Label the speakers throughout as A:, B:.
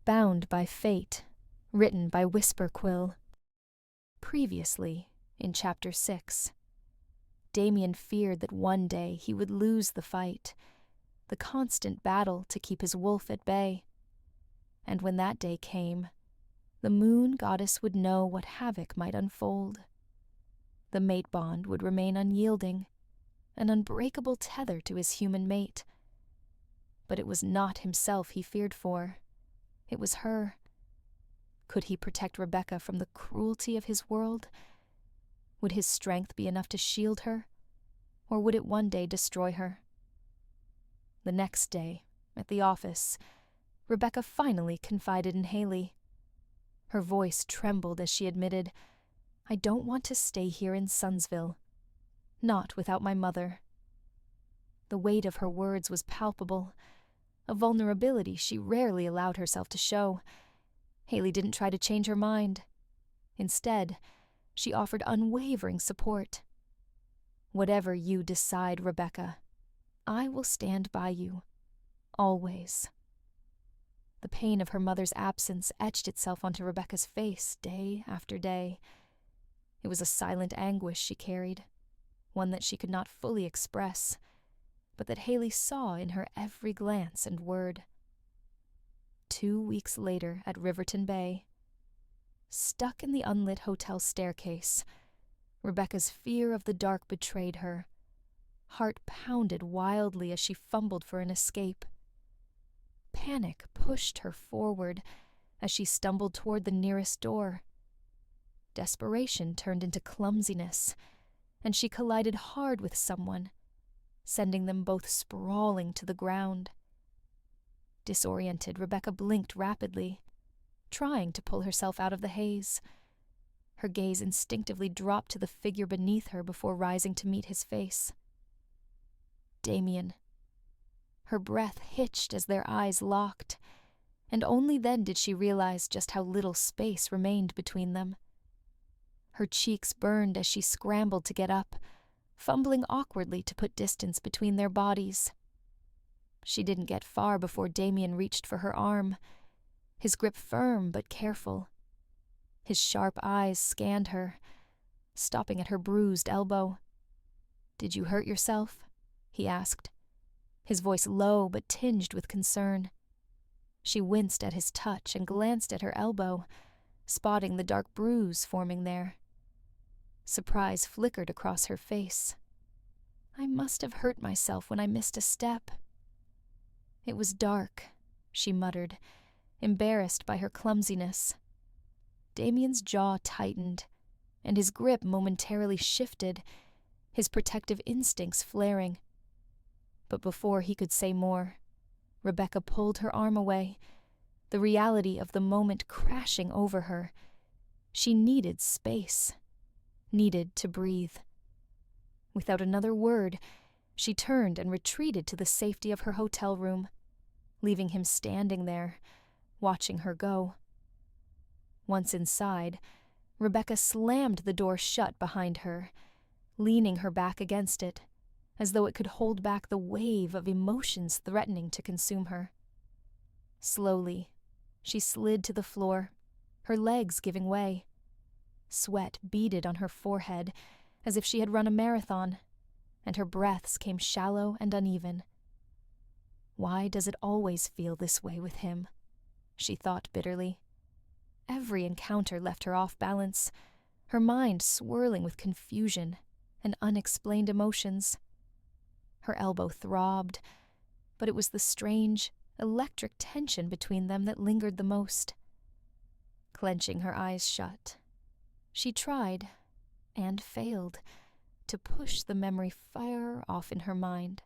A: Bound by Fate, written by Whisper Quill. Previously, in Chapter 6, Damien feared that one day he would lose the fight, the constant battle to keep his wolf at bay. And when that day came, the moon goddess would know what havoc might unfold. The mate bond would remain unyielding, an unbreakable tether to his human mate. But it was not himself he feared for. It was her. Could he protect Rebecca from the cruelty of his world? Would his strength be enough to shield her, or would it one day destroy her? The next day, at the office, Rebecca finally confided in Haley. Her voice trembled as she admitted, "I don't want to stay here in Sunsville. Not without my mother." The weight of her words was palpable, a vulnerability she rarely allowed herself to show. Haley didn't try to change her mind. Instead, she offered unwavering support. "Whatever you decide, Rebecca, I will stand by you, always." The pain of her mother's absence etched itself onto Rebecca's face day after day. It was a silent anguish she carried, one that she could not fully express, but that Haley saw in her every glance and word. 2 weeks later at Riverton Bay, stuck in the unlit hotel staircase, Rebecca's fear of the dark betrayed her. Heart pounded wildly as she fumbled for an escape. Panic pushed her forward as she stumbled toward the nearest door. Desperation turned into clumsiness, and she collided hard with someone, sending them both sprawling to the ground. Disoriented, Rebecca blinked rapidly, trying to pull herself out of the haze. Her gaze instinctively dropped to the figure beneath her before rising to meet his face. Damien. Her breath hitched as their eyes locked, and only then did she realize just how little space remained between them. Her cheeks burned as she scrambled to get up, fumbling awkwardly to put distance between their bodies. She didn't get far before Damien reached for her arm, his grip firm but careful. His sharp eyes scanned her, stopping at her bruised elbow. "Did you hurt yourself?" he asked, his voice low but tinged with concern. She winced at his touch and glanced at her elbow, spotting the dark bruise forming there. Surprise flickered across her face. "I must have hurt myself when I missed a step." "It was dark," she muttered, embarrassed by her clumsiness. Damien's jaw tightened, and his grip momentarily shifted, his protective instincts flaring. But before he could say more, Rebecca pulled her arm away, the reality of the moment crashing over her. She needed space, needed to breathe. Without another word, she turned and retreated to the safety of her hotel room, leaving him standing there, watching her go. Once inside, Rebecca slammed the door shut behind her, leaning her back against it, as though it could hold back the wave of emotions threatening to consume her. Slowly, she slid to the floor, her legs giving way. Sweat beaded on her forehead, as if she had run a marathon, and her breaths came shallow and uneven. Why does it always feel this way with him? She thought bitterly. Every encounter left her off balance, her mind swirling with confusion and unexplained emotions. Her elbow throbbed, but it was the strange, electric tension between them that lingered the most. Clenching her eyes shut, she tried, and failed, to push the memory far off in her mind.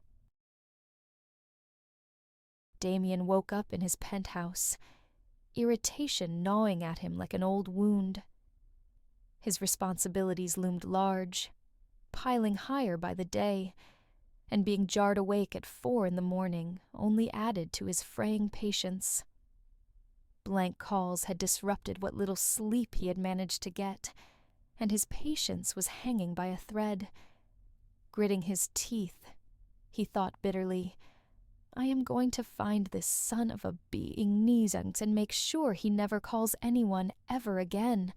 A: Damien woke up in his penthouse, irritation gnawing at him like an old wound. His responsibilities loomed large, piling higher by the day, and being jarred awake at 4 a.m. only added to his fraying patience. Blank calls had disrupted what little sleep he had managed to get, and his patience was hanging by a thread. Gritting his teeth, he thought bitterly, I am going to find this son of a being Nizangs and make sure he never calls anyone ever again.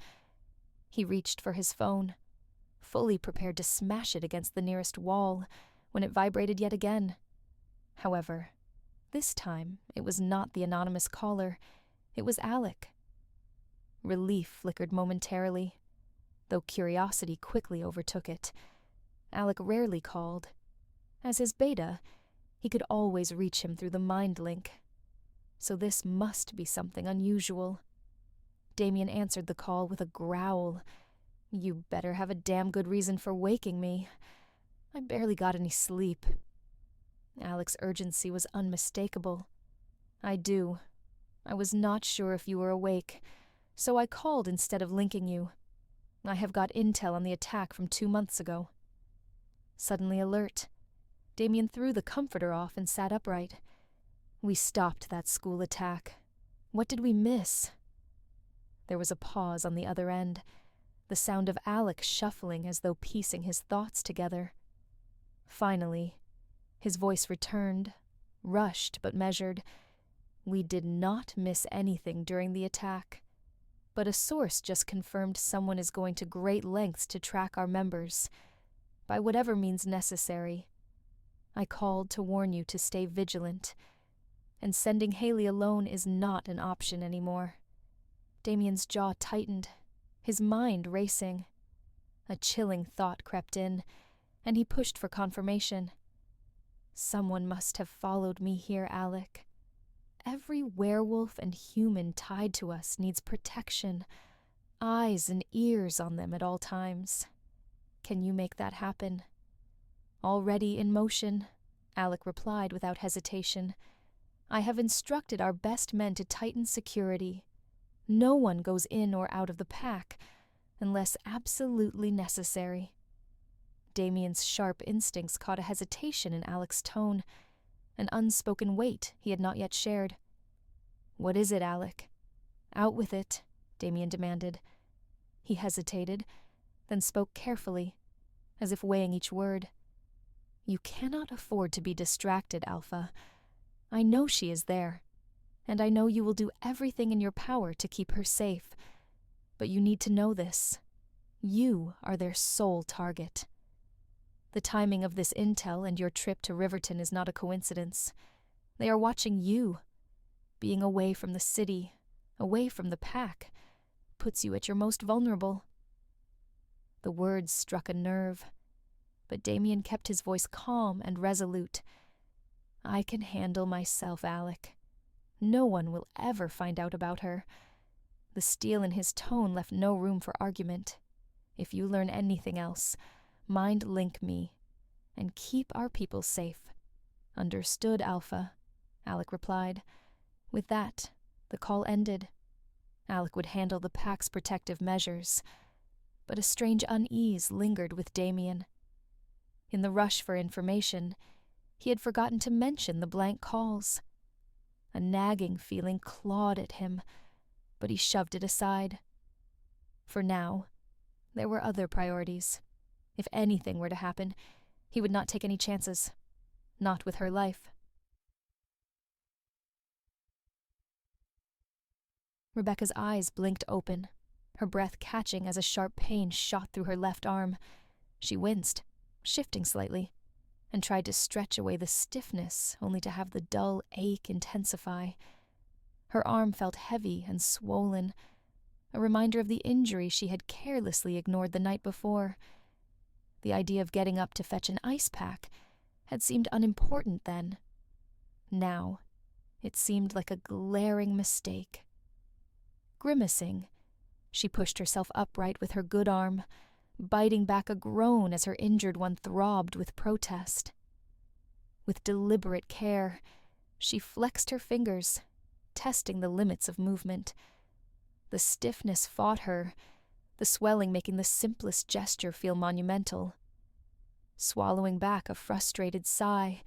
A: He reached for his phone, fully prepared to smash it against the nearest wall, when it vibrated yet again. However, this time it was not the anonymous caller, it was Alec. Relief flickered momentarily, though curiosity quickly overtook it. Alec rarely called. As his beta, he could always reach him through the mind link. So this must be something unusual. Damien answered the call with a growl. "You better have a damn good reason for waking me. I barely got any sleep." Alec's urgency was unmistakable. "I do. I was not sure if you were awake, so I called instead of linking you. I have got intel on the attack from 2 months ago." Suddenly alert, Damien threw the comforter off and sat upright. "We stopped that school attack. What did we miss?" There was a pause on the other end, the sound of Alec shuffling as though piecing his thoughts together. Finally, his voice returned, rushed but measured. "We did not miss anything during the attack, but a source just confirmed someone is going to great lengths to track our members, by whatever means necessary. I called to warn you to stay vigilant, and sending Haley alone is not an option anymore." Damien's jaw tightened, his mind racing. A chilling thought crept in, and he pushed for confirmation. "Someone must have followed me here, Alec. Every werewolf and human tied to us needs protection, eyes and ears on them at all times. Can you make that happen?" "Already in motion," Alec replied without hesitation. "I have instructed our best men to tighten security. No one goes in or out of the pack, unless absolutely necessary." Damien's sharp instincts caught a hesitation in Alec's tone, an unspoken weight he had not yet shared. "What is it, Alec? Out with it," Damien demanded. He hesitated, then spoke carefully, as if weighing each word. "You cannot afford to be distracted, Alpha. I know she is there, and I know you will do everything in your power to keep her safe. But you need to know this. You are their sole target. The timing of this intel and your trip to Riverton is not a coincidence. They are watching you. Being away from the city, away from the pack, puts you at your most vulnerable." The words struck a nerve, but Damien kept his voice calm and resolute. "I can handle myself, Alec. No one will ever find out about her." The steel in his tone left no room for argument. "If you learn anything else, mind link me, and keep our people safe." "Understood, Alpha," Alec replied. With that, the call ended. Alec would handle the pack's protective measures, but a strange unease lingered with Damien. In the rush for information, he had forgotten to mention the blank calls. A nagging feeling clawed at him, but he shoved it aside. For now, there were other priorities. If anything were to happen, he would not take any chances. Not with her life. Rebecca's eyes blinked open, her breath catching as a sharp pain shot through her left arm. She winced, shifting slightly, and tried to stretch away the stiffness, only to have the dull ache intensify. Her arm felt heavy and swollen, a reminder of the injury she had carelessly ignored the night before. The idea of getting up to fetch an ice pack had seemed unimportant then. Now, it seemed like a glaring mistake. Grimacing, she pushed herself upright with her good arm, biting back a groan as her injured one throbbed with protest. With deliberate care, she flexed her fingers, testing the limits of movement. The stiffness fought her, the swelling making the simplest gesture feel monumental. Swallowing back a frustrated sigh,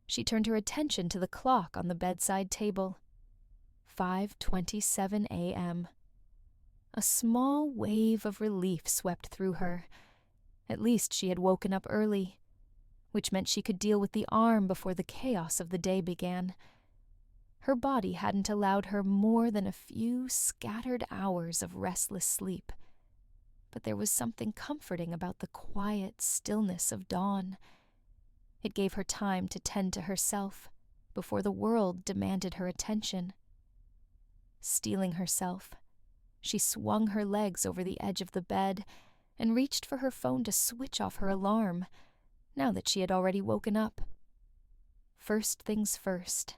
A: she turned her attention to the clock on the bedside table. 5:27 a.m. A small wave of relief swept through her. At least she had woken up early. which meant she could deal with the arm before the chaos of the day began. Her body hadn't allowed her more than a few scattered hours of restless sleep, but there was something comforting about the quiet stillness of dawn. It gave her time to tend to herself before the world demanded her attention. Steeling herself, she swung her legs over the edge of the bed and reached for her phone to switch off her alarm, now that she had already woken up. First things first: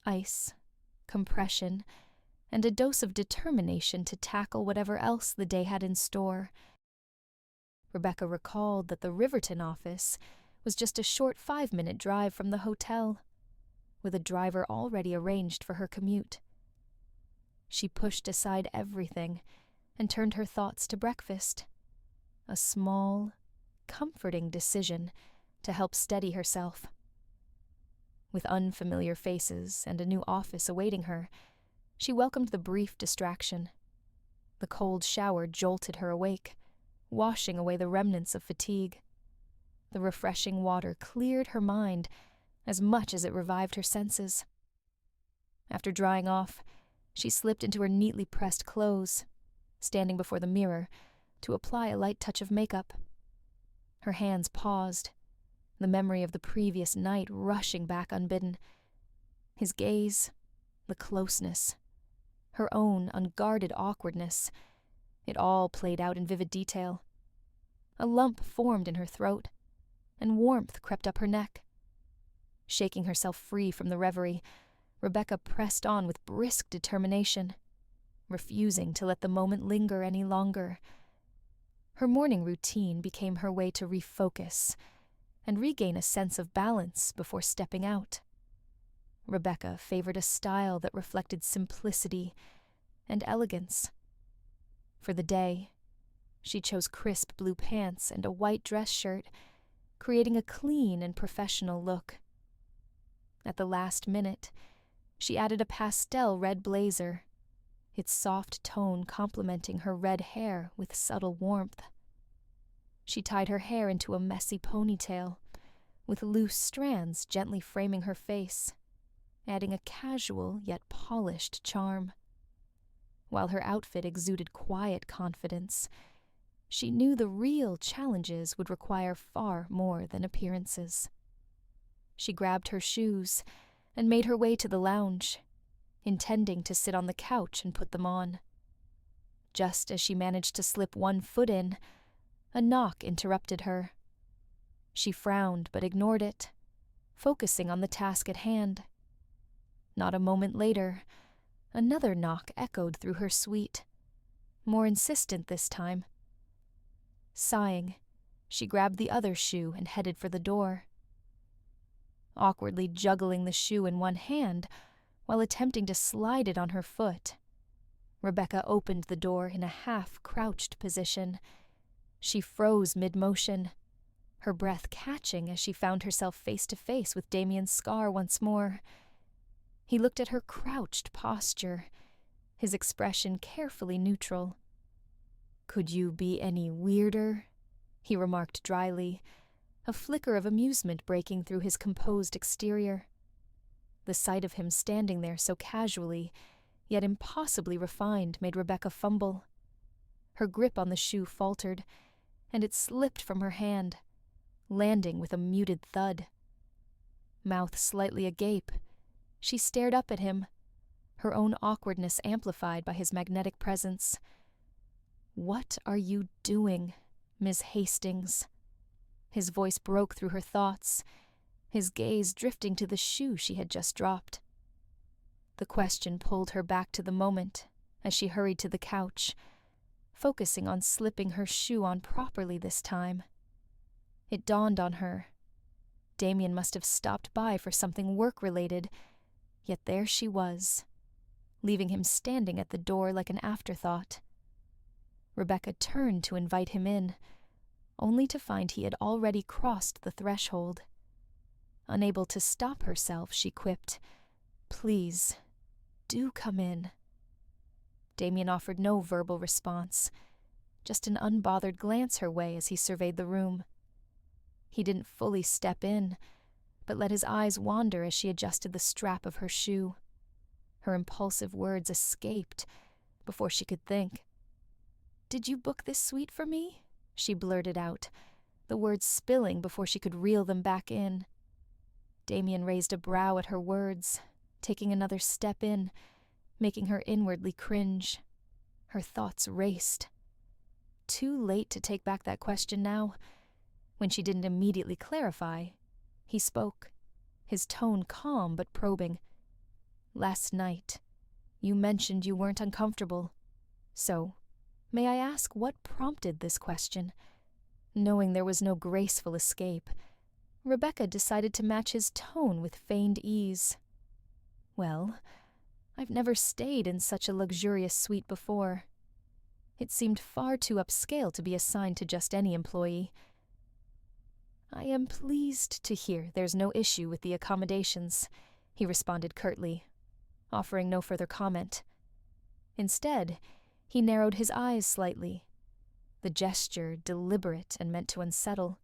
A: ice, compression, and a dose of determination to tackle whatever else the day had in store. Rebecca recalled that the Riverton office was just a short 5-minute drive from the hotel, with a driver already arranged for her commute. She pushed aside everything and turned her thoughts to breakfast, a small, comforting decision to help steady herself. With unfamiliar faces and a new office awaiting her, she welcomed the brief distraction. The cold shower jolted her awake, washing away the remnants of fatigue. The refreshing water cleared her mind as much as it revived her senses. After drying off, she slipped into her neatly pressed clothes, standing before the mirror to apply a light touch of makeup. Her hands paused, the memory of the previous night rushing back unbidden. His gaze, the closeness, her own unguarded awkwardness, it all played out in vivid detail. A lump formed in her throat, and warmth crept up her neck. Shaking herself free from the reverie, Rebecca pressed on with brisk determination, refusing to let the moment linger any longer. Her morning routine became her way to refocus and regain a sense of balance before stepping out. Rebecca favored a style that reflected simplicity and elegance. For the day, she chose crisp blue pants and a white dress shirt, creating a clean and professional look. At the last minute, she added a pastel red blazer, its soft tone complementing her red hair with subtle warmth. She tied her hair into a messy ponytail, with loose strands gently framing her face, adding a casual yet polished charm. While her outfit exuded quiet confidence, she knew the real challenges would require far more than appearances. She grabbed her shoes and made her way to the lounge, intending to sit on the couch and put them on. Just as she managed to slip one foot in, a knock interrupted her. She frowned but ignored it, focusing on the task at hand. Not a moment later, another knock echoed through her suite, more insistent this time. Sighing, she grabbed the other shoe and headed for the door. Awkwardly juggling the shoe in one hand while attempting to slide it on her foot, Rebecca opened the door in a half-crouched position. She froze mid-motion, her breath catching as she found herself face-to-face with Damien's scar once more. He looked at her crouched posture, his expression carefully neutral. "Could you be any weirder?" he remarked dryly, a flicker of amusement breaking through his composed exterior. The sight of him standing there so casually, yet impossibly refined, made Rebecca fumble. Her grip on the shoe faltered, and it slipped from her hand, landing with a muted thud. Mouth slightly agape, she stared up at him, her own awkwardness amplified by his magnetic presence. "What are you doing, Miss Hastings?" His voice broke through her thoughts, his gaze drifting to the shoe she had just dropped. The question pulled her back to the moment as she hurried to the couch, focusing on slipping her shoe on properly this time. It dawned on her. Damien must have stopped by for something work-related, yet there she was, leaving him standing at the door like an afterthought. Rebecca turned to invite him in, only to find he had already crossed the threshold. Unable to stop herself, she quipped, "Please, do come in." Damien offered no verbal response, just an unbothered glance her way as he surveyed the room. He didn't fully step in, but let his eyes wander as she adjusted the strap of her shoe. Her impulsive words escaped before she could think. "Did you book this suite for me?" she blurted out, the words spilling before she could reel them back in. Damien raised a brow at her words, taking another step in, making her inwardly cringe. Her thoughts raced. Too late to take back that question now. When she didn't immediately clarify, he spoke, his tone calm but probing. "Last night, you mentioned you weren't uncomfortable. So, may I ask what prompted this question?" Knowing there was no graceful escape, Rebecca decided to match his tone with feigned ease. "Well, I've never stayed in such a luxurious suite before. It seemed far too upscale to be assigned to just any employee." "I am pleased to hear there's no issue with the accommodations," he responded curtly, offering no further comment. Instead, he narrowed his eyes slightly, the gesture deliberate and meant to unsettle,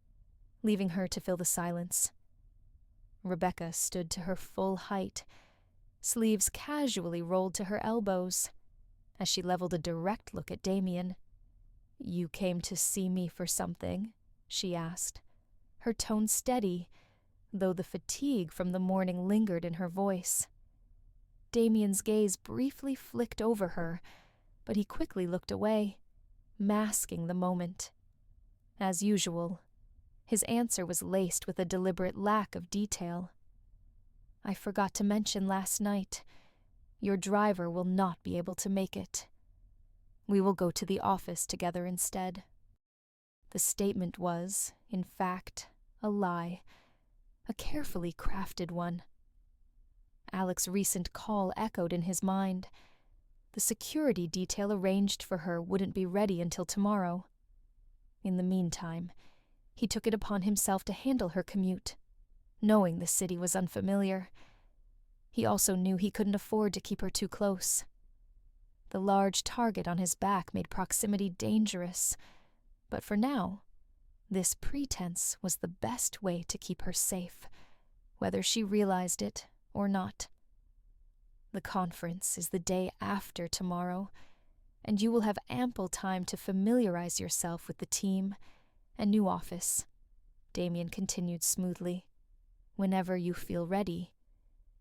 A: leaving her to fill the silence. Rebecca stood to her full height, sleeves casually rolled to her elbows, as she leveled a direct look at Damien. "You came to see me for something?" she asked, her tone steady, though the fatigue from the morning lingered in her voice. Damien's gaze briefly flicked over her, but he quickly looked away, masking the moment. As usual, his answer was laced with a deliberate lack of detail. "I forgot to mention last night. Your driver will not be able to make it. We will go to the office together instead." The statement was, in fact, a lie, a carefully crafted one. Alec's recent call echoed in his mind. The security detail arranged for her wouldn't be ready until tomorrow. In the meantime, he took it upon himself to handle her commute, knowing the city was unfamiliar. He also knew he couldn't afford to keep her too close. The large target on his back made proximity dangerous, but for now, this pretense was the best way to keep her safe, whether she realized it or not. "The conference is the day after tomorrow, and you will have ample time to familiarize yourself with the team and new office," Damien continued smoothly. "Whenever you feel ready,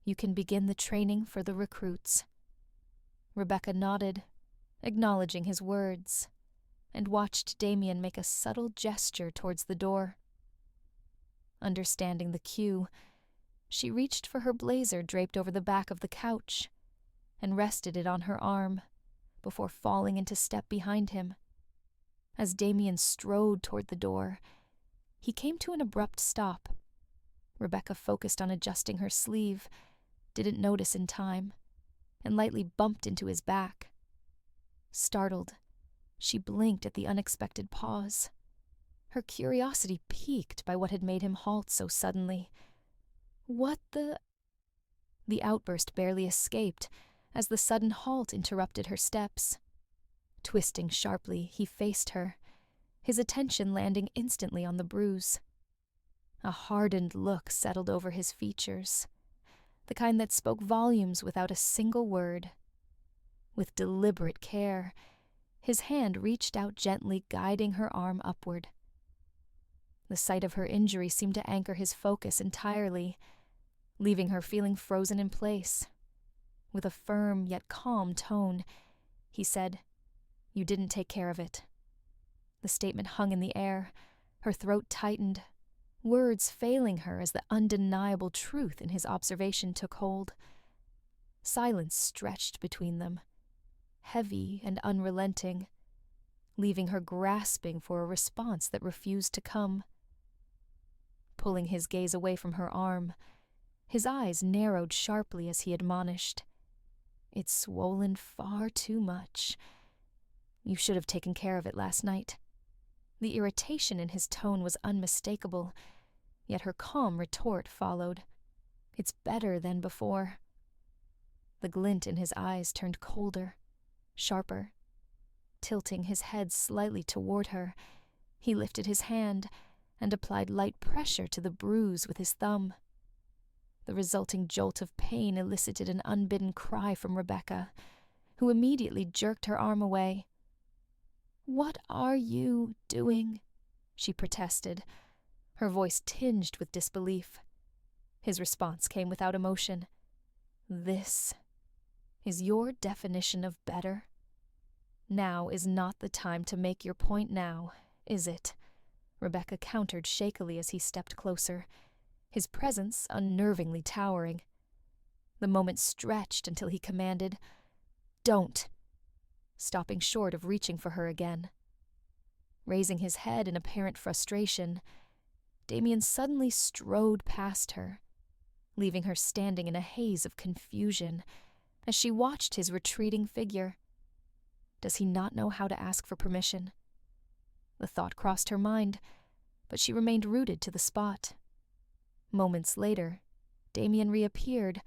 A: you can begin the training for the recruits." Rebecca nodded, acknowledging his words, and watched Damien make a subtle gesture towards the door. Understanding the cue, she reached for her blazer draped over the back of the couch and rested it on her arm before falling into step behind him. As Damien strode toward the door, he came to an abrupt stop. Rebecca focused on adjusting her sleeve, didn't notice in time, and lightly bumped into his back. Startled, she blinked at the unexpected pause, her curiosity piqued by what had made him halt so suddenly. "What the—" The outburst barely escaped as the sudden halt interrupted her steps. Twisting sharply, he faced her, his attention landing instantly on the bruise. A hardened look settled over his features, the kind that spoke volumes without a single word. With deliberate care, his hand reached out gently, guiding her arm upward. The sight of her injury seemed to anchor his focus entirely, leaving her feeling frozen in place. With a firm yet calm tone, he said, "You didn't take care of it." The statement hung in the air, her throat tightened, words failing her as the undeniable truth in his observation took hold. Silence stretched between them, heavy and unrelenting, leaving her grasping for a response that refused to come. Pulling his gaze away from her arm, his eyes narrowed sharply as he admonished, "It's swollen far too much. You should have taken care of it last night." The irritation in his tone was unmistakable, yet her calm retort followed, "It's better than before." The glint in his eyes turned colder, sharper. Tilting his head slightly toward her, he lifted his hand, and applied light pressure to the bruise with his thumb. The resulting jolt of pain elicited an unbidden cry from Rebecca, who immediately jerked her arm away. "What are you doing?" she protested, her voice tinged with disbelief. His response came without emotion. "This is your definition of better? Now is not the time to make your point now, is it?" Rebecca countered shakily as he stepped closer, his presence unnervingly towering. The moment stretched until he commanded, "Don't," stopping short of reaching for her again. Raising his head in apparent frustration, Damien suddenly strode past her, leaving her standing in a haze of confusion as she watched his retreating figure. Does he not know how to ask for permission? The thought crossed her mind, but she remained rooted to the spot. Moments later, Damien reappeared,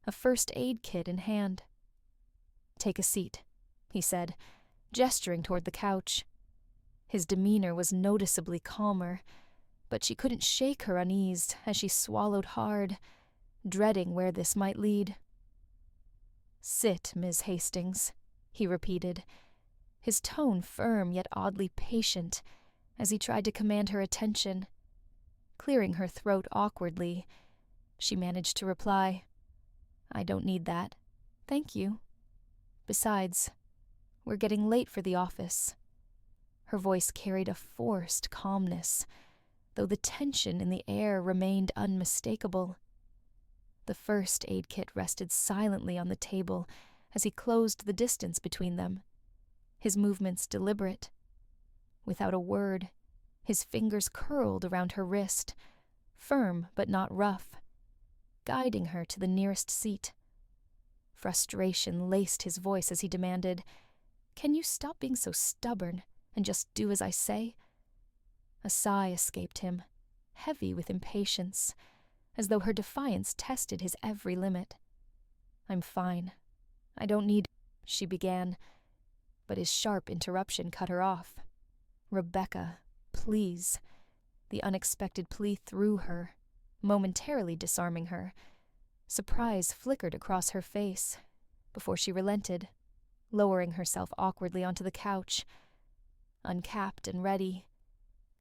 A: a first aid kit in hand. "Take a seat," he said, gesturing toward the couch. His demeanor was noticeably calmer, but she couldn't shake her unease as she swallowed hard, dreading where this might lead. "Sit, Miss Hastings," he repeated, his tone firm yet oddly patient as he tried to command her attention. Clearing her throat awkwardly, she managed to reply, "I don't need that. Thank you. Besides, we're getting late for the office." Her voice carried a forced calmness, though the tension in the air remained unmistakable. The first aid kit rested silently on the table as he closed the distance between them, his movements deliberate. Without a word, his fingers curled around her wrist, firm but not rough, guiding her to the nearest seat. Frustration laced his voice as he demanded, "Can you stop being so stubborn and just do as I say?" A sigh escaped him, heavy with impatience, as though her defiance tested his every limit. "I'm fine. I don't need—" she began, but his sharp interruption cut her off. "Rebecca, please." The unexpected plea threw her, momentarily disarming her. Surprise flickered across her face before she relented, lowering herself awkwardly onto the couch. Uncapped and ready,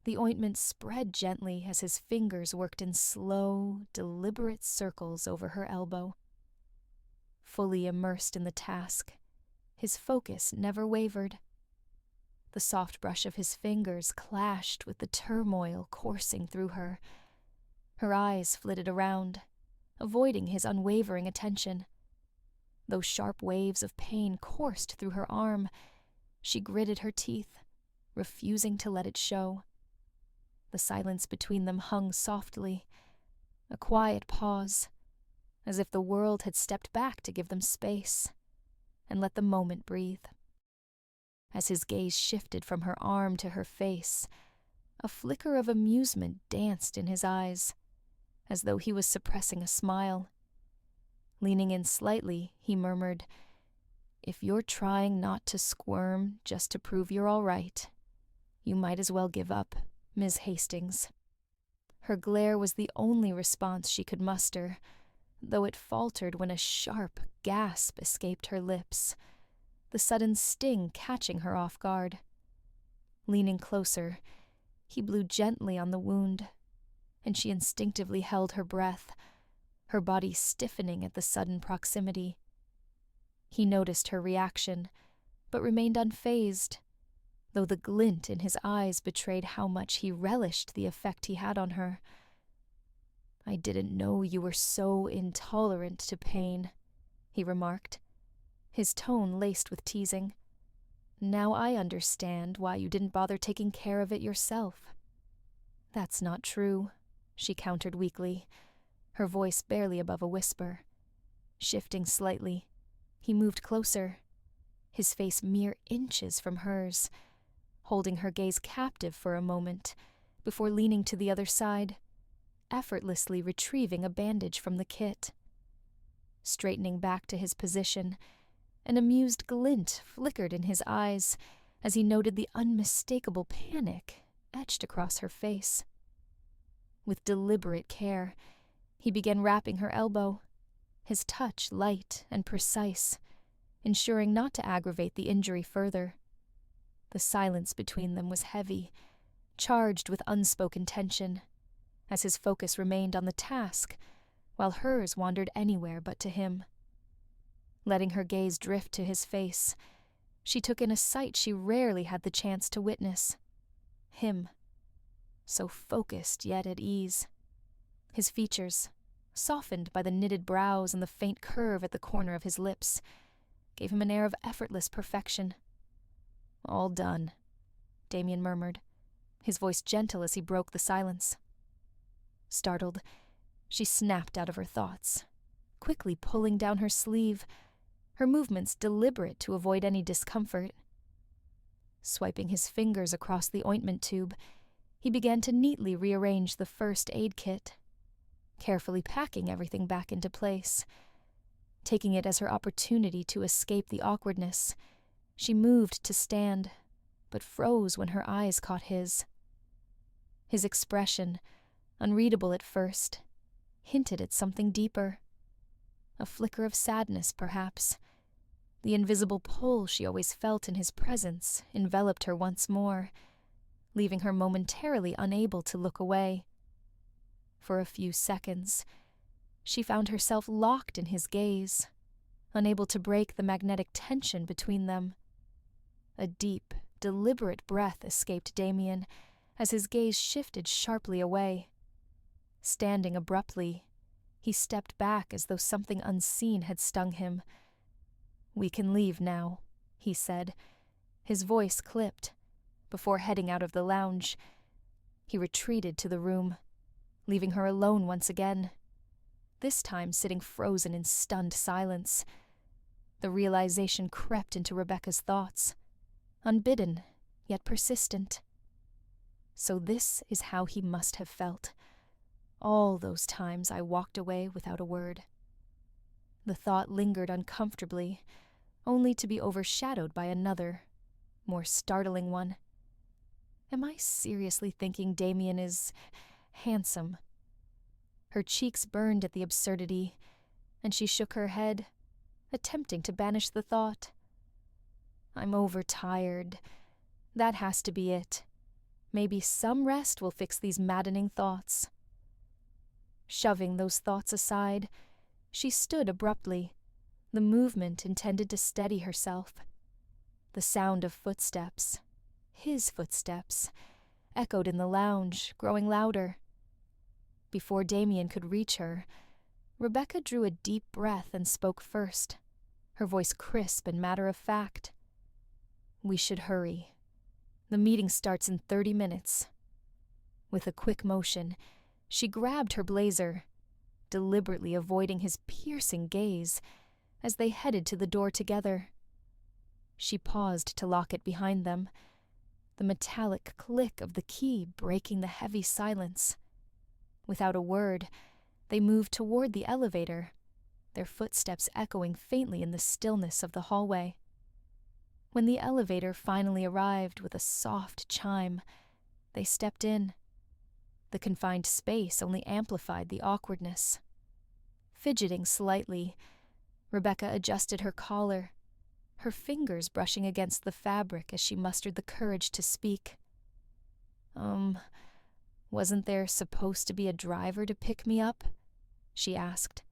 A: the ointment spread gently as his fingers worked in slow, deliberate circles over her elbow. Fully immersed in the task, his focus never wavered. The soft brush of his fingers clashed with the turmoil coursing through her. Her eyes flitted around, avoiding his unwavering attention. Though sharp waves of pain coursed through her arm, she gritted her teeth, refusing to let it show. The silence between them hung softly, a quiet pause, as if the world had stepped back to give them space and let the moment breathe. As his gaze shifted from her arm to her face, a flicker of amusement danced in his eyes, as though he was suppressing a smile. Leaning in slightly, he murmured, "If you're trying not to squirm just to prove you're all right, you might as well give up, Ms. Hastings." Her glare was the only response she could muster, though it faltered when a sharp gasp escaped her lips, the sudden sting catching her off guard. Leaning closer, he blew gently on the wound, and she instinctively held her breath, her body stiffening at the sudden proximity. He noticed her reaction, but remained unfazed, though the glint in his eyes betrayed how much he relished the effect he had on her. "I didn't know you were so intolerant to pain," he remarked, his tone laced with teasing. "Now I understand why you didn't bother taking care of it yourself." "That's not true," she countered weakly, her voice barely above a whisper. Shifting slightly, he moved closer, his face mere inches from hers, holding her gaze captive for a moment before leaning to the other side, effortlessly retrieving a bandage from the kit. Straightening back to his position, an amused glint flickered in his eyes as he noted the unmistakable panic etched across her face. With deliberate care, he began wrapping her elbow, his touch light and precise, ensuring not to aggravate the injury further. The silence between them was heavy, charged with unspoken tension, as his focus remained on the task, while hers wandered anywhere but to him. Letting her gaze drift to his face, she took in a sight she rarely had the chance to witness. Him, so focused yet at ease. His features, softened by the knitted brows and the faint curve at the corner of his lips, gave him an air of effortless perfection. "All done," Damien murmured, his voice gentle as he broke the silence. Startled, she snapped out of her thoughts, quickly pulling down her sleeve, her movements deliberate to avoid any discomfort. Swiping his fingers across the ointment tube, he began to neatly rearrange the first aid kit, carefully packing everything back into place. Taking it as her opportunity to escape the awkwardness, she moved to stand, but froze when her eyes caught his. His expression, unreadable at first, hinted at something deeper. A flicker of sadness, perhaps. The invisible pull she always felt in his presence enveloped her once more, leaving her momentarily unable to look away. For a few seconds, she found herself locked in his gaze, unable to break the magnetic tension between them. A deep, deliberate breath escaped Damien as his gaze shifted sharply away. Standing abruptly, he stepped back as though something unseen had stung him. "We can leave now," he said, his voice clipped. Before heading out of the lounge, he retreated to the room, leaving her alone once again, this time sitting frozen in stunned silence. The realization crept into Rebecca's thoughts, unbidden, yet persistent. So this is how he must have felt. All those times I walked away without a word. The thought lingered uncomfortably, only to be overshadowed by another, more startling one. Am I seriously thinking Damien is handsome? Her cheeks burned at the absurdity, and she shook her head, attempting to banish the thought. I'm overtired. That has to be it. Maybe some rest will fix these maddening thoughts. Shoving those thoughts aside, she stood abruptly, the movement intended to steady herself. The sound of footsteps, his footsteps, echoed in the lounge, growing louder. Before Damien could reach her, Rebecca drew a deep breath and spoke first, her voice crisp and matter-of-fact. "We should hurry. The meeting starts in 30 minutes. With a quick motion, she grabbed her blazer, deliberately avoiding his piercing gaze as they headed to the door together. She paused to lock it behind them, the metallic click of the key breaking the heavy silence. Without a word, they moved toward the elevator, their footsteps echoing faintly in the stillness of the hallway. When the elevator finally arrived with a soft chime, they stepped in. The confined space only amplified the awkwardness. Fidgeting slightly, Rebecca adjusted her collar, her fingers brushing against the fabric as she mustered the courage to speak. Wasn't there supposed to be a driver to pick me up?" she asked,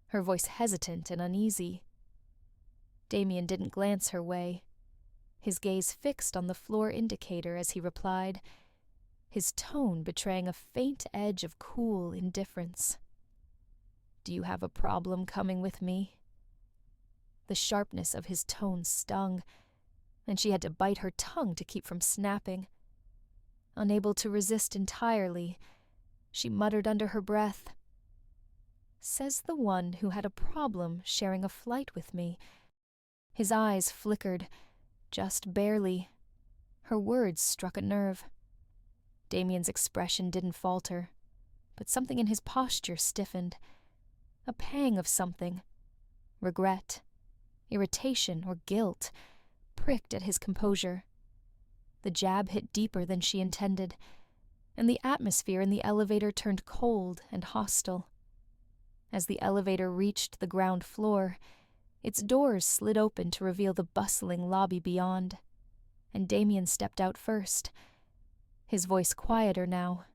A: her voice hesitant and uneasy. Damien didn't glance her way, his gaze fixed on the floor indicator as he replied, his tone betraying a faint edge of cool indifference. "Do you have a problem coming with me?" The sharpness of his tone stung, and she had to bite her tongue to keep from snapping. Unable to resist entirely, she muttered under her breath, "Says the one who had a problem sharing a flight with me." His eyes flickered, just barely. Her words struck a nerve. Damien's expression didn't falter, but something in his posture stiffened. A pang of something, regret, irritation, or guilt, pricked at his composure. The jab hit deeper than she intended, and the atmosphere in the elevator turned cold and hostile. As the elevator reached the ground floor, its doors slid open to reveal the bustling lobby beyond, and Damien stepped out first. His voice quieter now,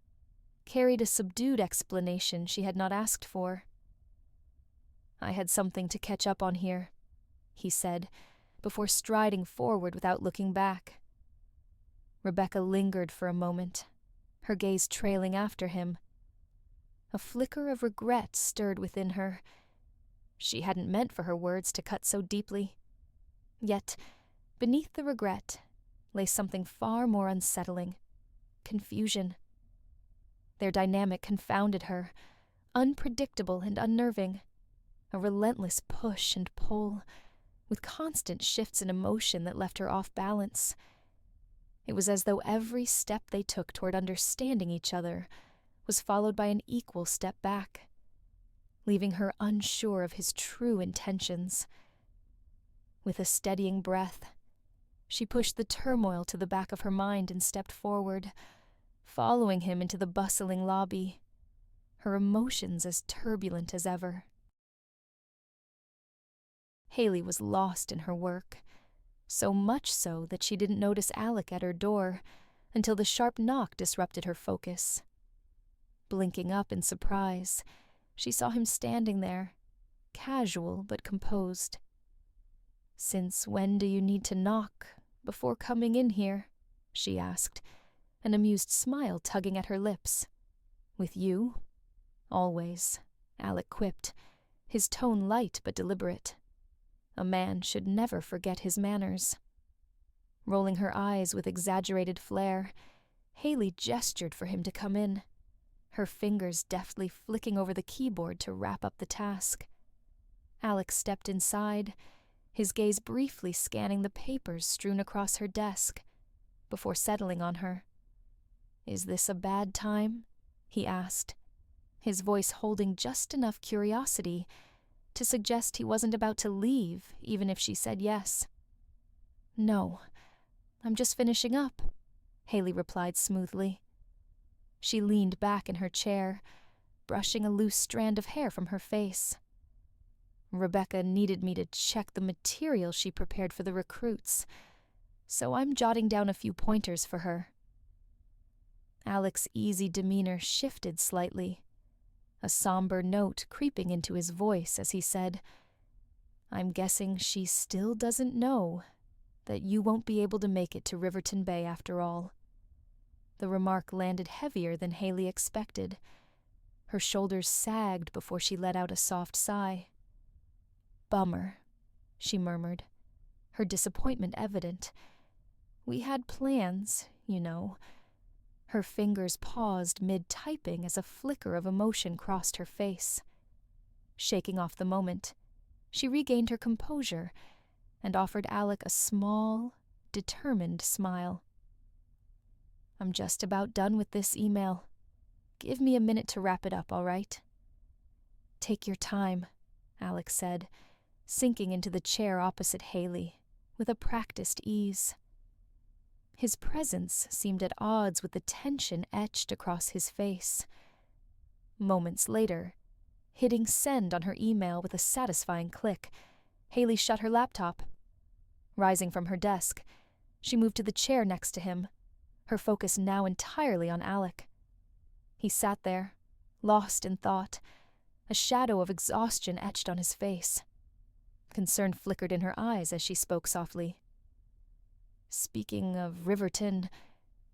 A: carried a subdued explanation she had not asked for. "I had something to catch up on here," he said, before striding forward without looking back. Rebecca lingered for a moment, her gaze trailing after him. A flicker of regret stirred within her. She hadn't meant for her words to cut so deeply. Yet, beneath the regret, lay something far more unsettling: confusion. Their dynamic confounded her, unpredictable and unnerving, a relentless push and pull, with constant shifts in emotion that left her off balance. It was as though every step they took toward understanding each other was followed by an equal step back, leaving her unsure of his true intentions. With a steadying breath, she pushed the turmoil to the back of her mind and stepped forward, following him into the bustling lobby, her emotions as turbulent as ever. Haley was lost in her work, so much so that she didn't notice Alec at her door until the sharp knock disrupted her focus. Blinking up in surprise, she saw him standing there, casual but composed. "Since when do you need to knock before coming in here?" she asked, an amused smile tugging at her lips. "With you?" "Always," Alec quipped, his tone light but deliberate. A man should never forget his manners. Rolling her eyes with exaggerated flair, Haley gestured for him to come in, her fingers deftly flicking over the keyboard to wrap up the task. Alec stepped inside, his gaze briefly scanning the papers strewn across her desk, before settling on her. "Is this a bad time?" he asked, his voice holding just enough curiosity to suggest he wasn't about to leave even if she said yes. "No, I'm just finishing up," Haley replied smoothly. She leaned back in her chair, brushing a loose strand of hair from her face. "Rebecca needed me to check the material she prepared for the recruits, so I'm jotting down a few pointers for her." Alec's easy demeanor shifted slightly, a somber note creeping into his voice as he said, "I'm guessing she still doesn't know that you won't be able to make it to Riverton Bay after all." The remark landed heavier than Haley expected. Her shoulders sagged before she let out a soft sigh. "Bummer," she murmured, her disappointment evident. "We had plans, you know." Her fingers paused mid-typing as a flicker of emotion crossed her face. Shaking off the moment, she regained her composure and offered Alec a small, determined smile. "I'm just about done with this email. Give me a minute to wrap it up, all right?" "Take your time," Alec said, sinking into the chair opposite Haley with a practiced ease. His presence seemed at odds with the tension etched across his face. Moments later, hitting send on her email with a satisfying click, Haley shut her laptop. Rising from her desk, she moved to the chair next to him, her focus now entirely on Alec. He sat there, lost in thought, a shadow of exhaustion etched on his face. Concern flickered in her eyes as she spoke softly. "Speaking of Riverton,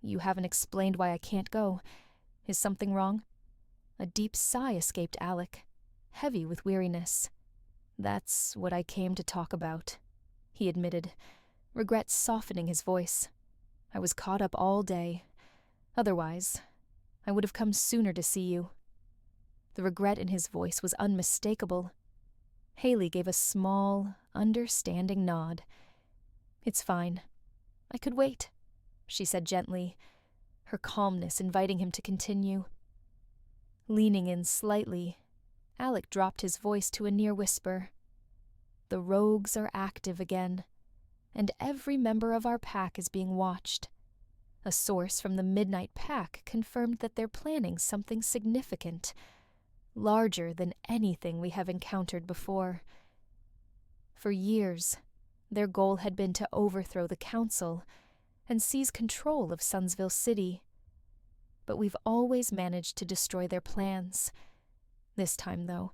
A: you haven't explained why I can't go. Is something wrong?" A deep sigh escaped Alec, heavy with weariness. "That's what I came to talk about," he admitted, regret softening his voice. "I was caught up all day. Otherwise, I would have come sooner to see you." The regret in his voice was unmistakable. Haley gave a small, understanding nod. "It's fine. I could wait," she said gently, her calmness inviting him to continue. Leaning in slightly, Alec dropped his voice to a near whisper. "The rogues are active again, and every member of our pack is being watched. A source from the Midnight Pack confirmed that they're planning something significant, larger than anything we have encountered before. For years, their goal had been to overthrow the Council and seize control of Sunsville City. But we've always managed to destroy their plans. This time, though.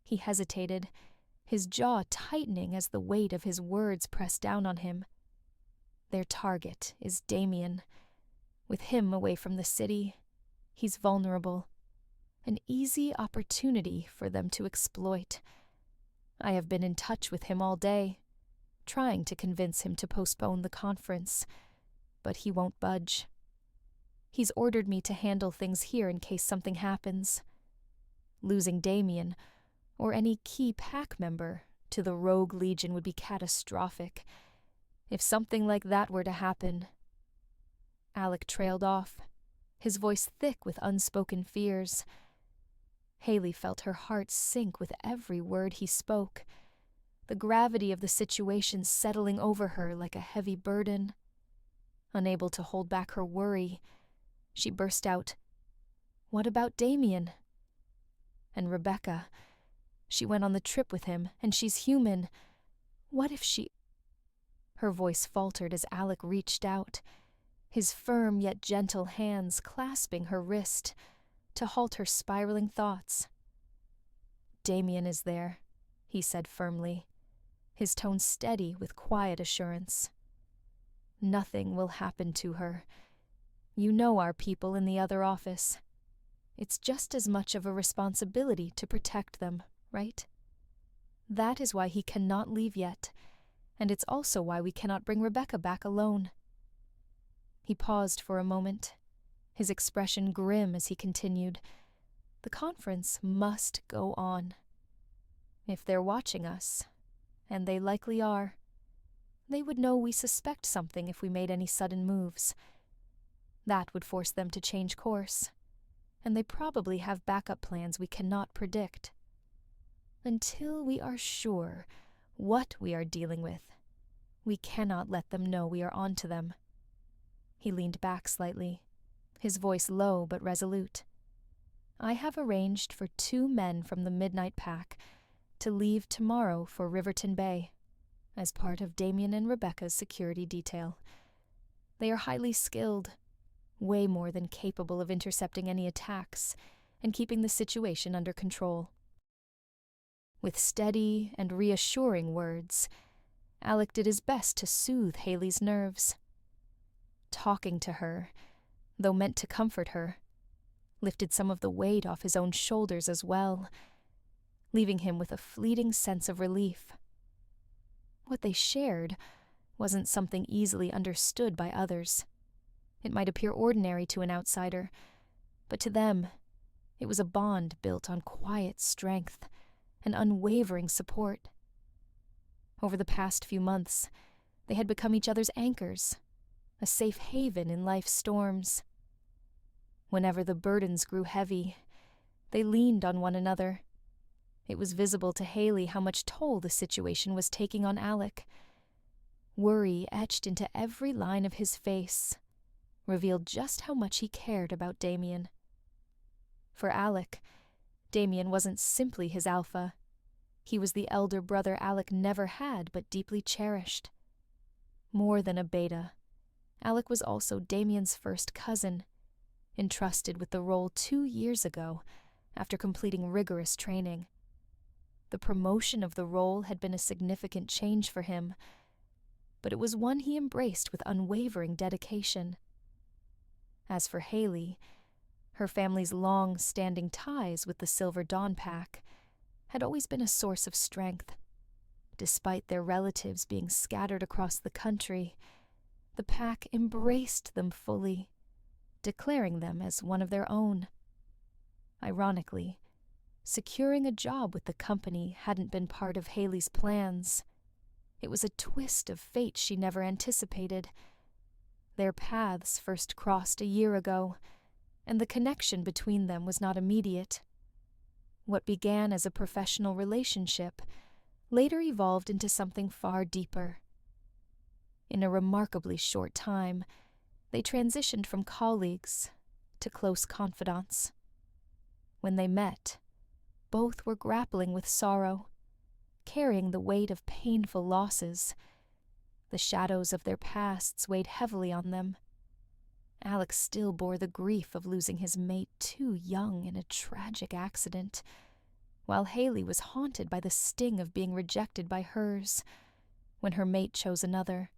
A: He hesitated, his jaw tightening as the weight of his words pressed down on him. Their target is Damien. With him away from the city, he's vulnerable. An easy opportunity for them to exploit. I have been in touch with him all day, trying to convince him to postpone the conference, but he won't budge. He's ordered me to handle things here in case something happens. Losing Damien, or any key pack member, to the Rogue Legion would be catastrophic. If something like that were to happen... Alec trailed off, his voice thick with unspoken fears. Haley felt her heart sink with every word he spoke, the gravity of the situation settling over her like a heavy burden. Unable to hold back her worry, she burst out, "What about Damien?" And Rebecca. She went on the trip with him, and she's human. What if she... Her voice faltered as Alec reached out, his firm yet gentle hands clasping her wrist to halt her spiraling thoughts. "Damien is there," he said firmly, his tone steady with quiet assurance. "Nothing will happen to her. You know our people in the other office. It's just as much of a responsibility to protect them, right? That is why he cannot leave yet, and it's also why we cannot bring Rebecca back alone." He paused for a moment, his expression grim as he continued, "The conference must go on. If they're watching us, and they likely are, they would know we suspect something if we made any sudden moves. That would force them to change course, and they probably have backup plans we cannot predict. Until we are sure what we are dealing with, we cannot let them know we are on to them." He leaned back slightly, his voice low but resolute. "I have arranged for 2 men from the Midnight Pack to leave tomorrow for Riverton Bay, as part of Damien and Rebecca's security detail. They are highly skilled, way more than capable of intercepting any attacks and keeping the situation under control." With steady and reassuring words, Alec did his best to soothe Haley's nerves. Talking to her, though meant to comfort her, lifted some of the weight off his own shoulders as well, leaving him with a fleeting sense of relief. What they shared wasn't something easily understood by others. It might appear ordinary to an outsider, but to them, it was a bond built on quiet strength and unwavering support. Over the past few months, they had become each other's anchors, a safe haven in life's storms. Whenever the burdens grew heavy, they leaned on one another. It was visible to Haley how much toll the situation was taking on Alec. Worry etched into every line of his face, revealed just how much he cared about Damien. For Alec, Damien wasn't simply his alpha. He was the elder brother Alec never had but deeply cherished. More than a beta, Alec was also Damien's first cousin, entrusted with the role 2 years ago after completing rigorous training. The promotion of the role had been a significant change for him, but it was one he embraced with unwavering dedication. As for Haley, her family's long-standing ties with the Silver Dawn Pack had always been a source of strength. Despite their relatives being scattered across the country, the pack embraced them fully, declaring them as one of their own. Ironically, securing a job with the company hadn't been part of Haley's plans. It was a twist of fate she never anticipated. Their paths first crossed a year ago, and the connection between them was not immediate. What began as a professional relationship later evolved into something far deeper. In a remarkably short time, They transitioned from colleagues to close confidants. When they met, both were grappling with sorrow, carrying the weight of painful losses. The shadows of their pasts weighed heavily on them. Alex still bore the grief of losing his mate too young in a tragic accident, while Haley was haunted by the sting of being rejected by hers when her mate chose another.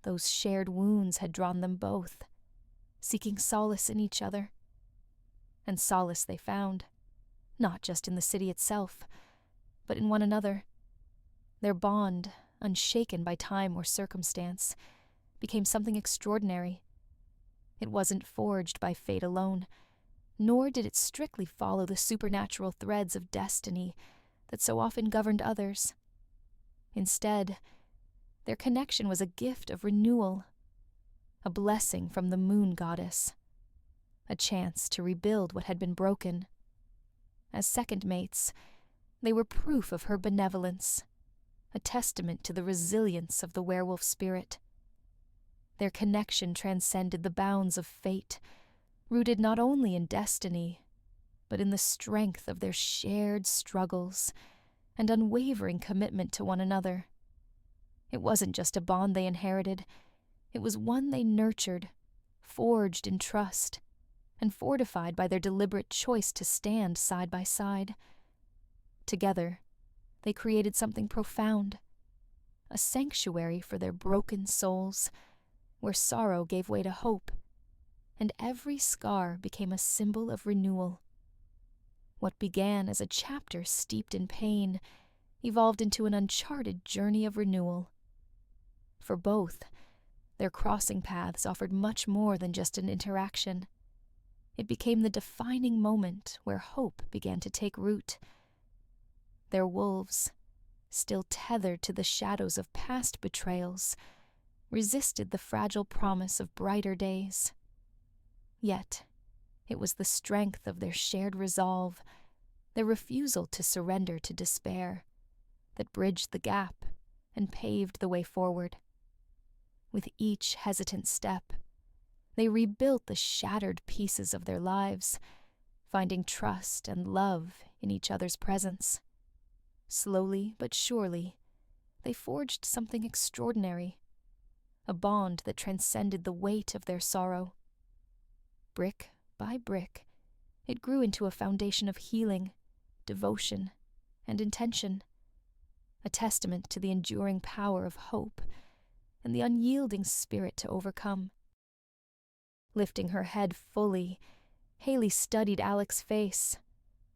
A: Those shared wounds had drawn them both, seeking solace in each other. And solace they found, not just in the city itself, but in one another. Their bond, unshaken by time or circumstance, became something extraordinary. It wasn't forged by fate alone, nor did it strictly follow the supernatural threads of destiny that so often governed others. Instead, their connection was a gift of renewal, a blessing from the moon goddess, a chance to rebuild what had been broken. As second mates, they were proof of her benevolence, a testament to the resilience of the werewolf spirit. Their connection transcended the bounds of fate, rooted not only in destiny, but in the strength of their shared struggles and unwavering commitment to one another. It wasn't just a bond they inherited, it was one they nurtured, forged in trust, and fortified by their deliberate choice to stand side by side. Together, they created something profound, a sanctuary for their broken souls, where sorrow gave way to hope, and every scar became a symbol of renewal. What began as a chapter steeped in pain evolved into an uncharted journey of renewal. For both, their crossing paths offered much more than just an interaction. It became the defining moment where hope began to take root. Their wolves, still tethered to the shadows of past betrayals, resisted the fragile promise of brighter days. Yet, it was the strength of their shared resolve, their refusal to surrender to despair, that bridged the gap and paved the way forward. With each hesitant step, they rebuilt the shattered pieces of their lives, finding trust and love in each other's presence. Slowly but surely, they forged something extraordinary, a bond that transcended the weight of their sorrow. Brick by brick, it grew into a foundation of healing, devotion, and intention, a testament to the enduring power of hope and the unyielding spirit to overcome. Lifting her head fully, Haley studied Alex's face,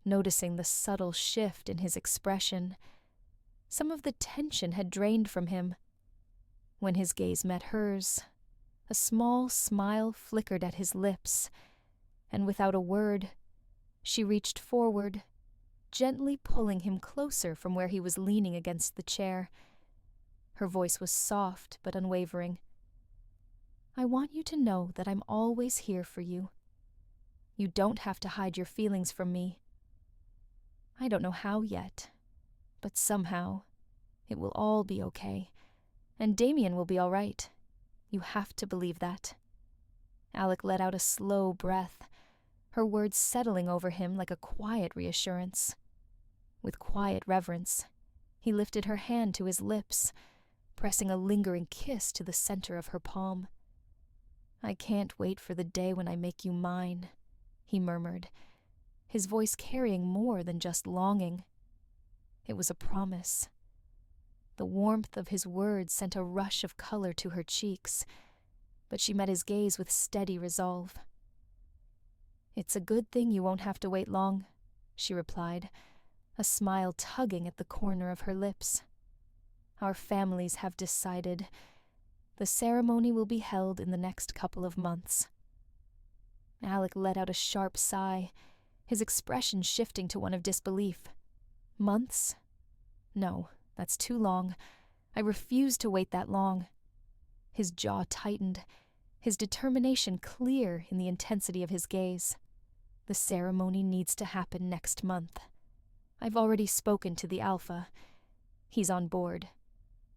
A: noticing the subtle shift in his expression. Some of the tension had drained from him. When his gaze met hers, a small smile flickered at his lips, and without a word, she reached forward, gently pulling him closer from where he was leaning against the chair. Her voice was soft but unwavering. "I want you to know that I'm always here for you. You don't have to hide your feelings from me. I don't know how yet, but somehow it will all be okay, and Damien will be all right. You have to believe that." Alec let out a slow breath, her words settling over him like a quiet reassurance. With quiet reverence, he lifted her hand to his lips, pressing a lingering kiss to the center of her palm. "I can't wait for the day when I make you mine," he murmured, his voice carrying more than just longing. It was a promise. The warmth of his words sent a rush of color to her cheeks, but she met his gaze with steady resolve. "It's a good thing you won't have to wait long," she replied, a smile tugging at the corner of her lips. "Our families have decided. The ceremony will be held in the next couple of months." Alec let out a sharp sigh, his expression shifting to one of disbelief. "Months? No, that's too long. I refuse to wait that long." His jaw tightened, his determination clear in the intensity of his gaze. "The ceremony needs to happen next month. I've already spoken to the Alpha. He's on board.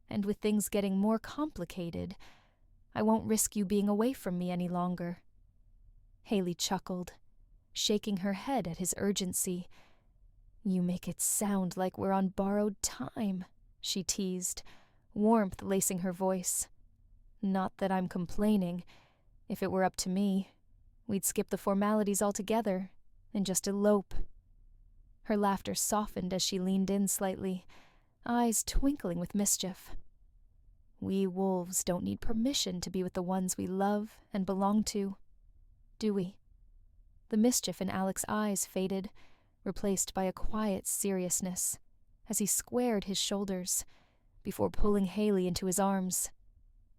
A: And with things getting more complicated, I won't risk you being away from me any longer." Haley chuckled, shaking her head at his urgency. "You make it sound like we're on borrowed time," she teased, warmth lacing her voice. "Not that I'm complaining. If it were up to me, we'd skip the formalities altogether and just elope." Her laughter softened as she leaned in slightly, eyes twinkling with mischief. "We wolves don't need permission to be with the ones we love and belong to, do we?" The mischief in Alec's eyes faded, replaced by a quiet seriousness, as he squared his shoulders, before pulling Haley into his arms.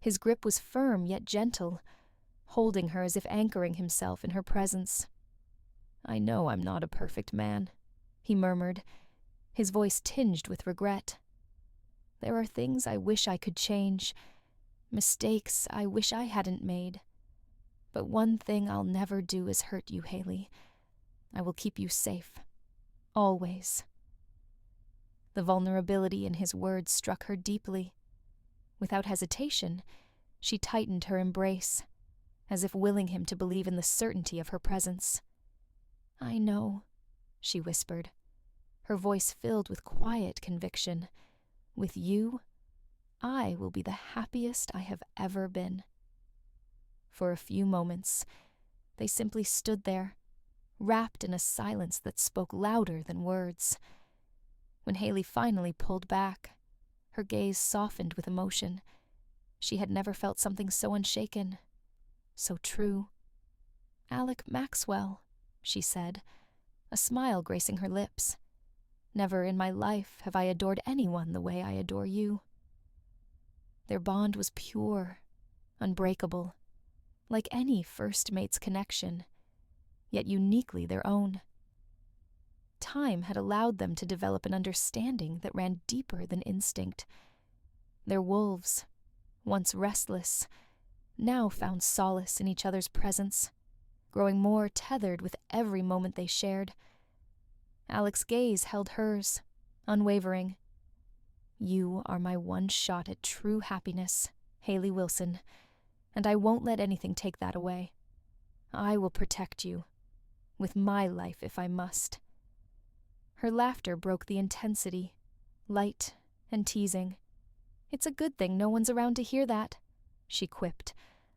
A: His grip was firm yet gentle, holding her as if anchoring himself in her presence. "I know I'm not a perfect man," he murmured, his voice tinged with regret. "There are things I wish I could change, mistakes I wish I hadn't made. But one thing I'll never do is hurt you, Haley. I will keep you safe. Always." The vulnerability in his words struck her deeply. Without hesitation, she tightened her embrace, as if willing him to believe in the certainty of her presence. "I know," she whispered, her voice filled with quiet conviction. "With you, I will be the happiest I have ever been." For a few moments, they simply stood there, wrapped in a silence that spoke louder than words. When Haley finally pulled back, her gaze softened with emotion. She had never felt something so unshaken, so true. "Alec Maxwell," she said, a smile gracing her lips. "Never in my life have I adored anyone the way I adore you." Their bond was pure, unbreakable, like any first mate's connection, yet uniquely their own. Time had allowed them to develop an understanding that ran deeper than instinct. Their wolves, once restless, now found solace in each other's presence, growing more tethered with every moment they shared. Alec's gaze held hers, unwavering. "You are my one shot at true happiness, Haley Wilson, and I won't let anything take that away. I will protect you, with my life if I must." Her laughter broke the intensity, light and teasing. "It's a good thing no one's around to hear that," she quipped,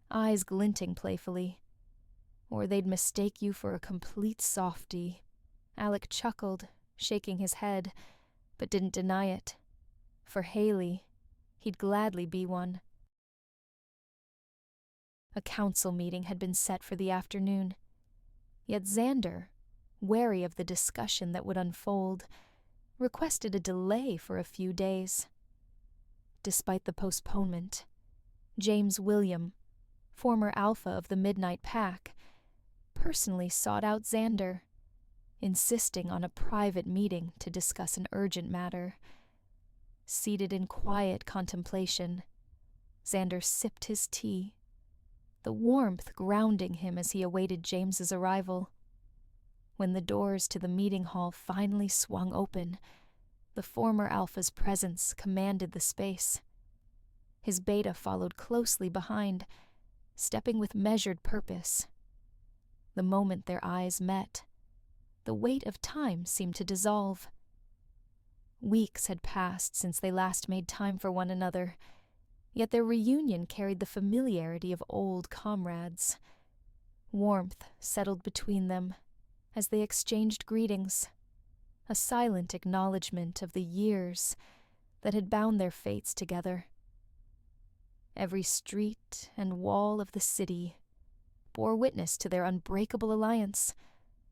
A: eyes glinting playfully. "Or they'd mistake you for a complete softie." Alec chuckled, shaking his head, but didn't deny it. For Haley, he'd gladly be one. A council meeting had been set for the afternoon, yet Xander, wary of the discussion that would unfold, requested a delay for a few days. Despite the postponement, James William, former Alpha of the Midnight Pack, personally sought out Xander, insisting on a private meeting to discuss an urgent matter. Seated in quiet contemplation, Xander sipped his tea, the warmth grounding him as he awaited James's arrival. When the doors to the meeting hall finally swung open, the former Alpha's presence commanded the space. His beta followed closely behind, stepping with measured purpose. The moment their eyes met, the weight of time seemed to dissolve. Weeks had passed since they last made time for one another, yet their reunion carried the familiarity of old comrades. Warmth settled between them as they exchanged greetings, a silent acknowledgement of the years that had bound their fates together. Every street and wall of the city bore witness to their unbreakable alliance,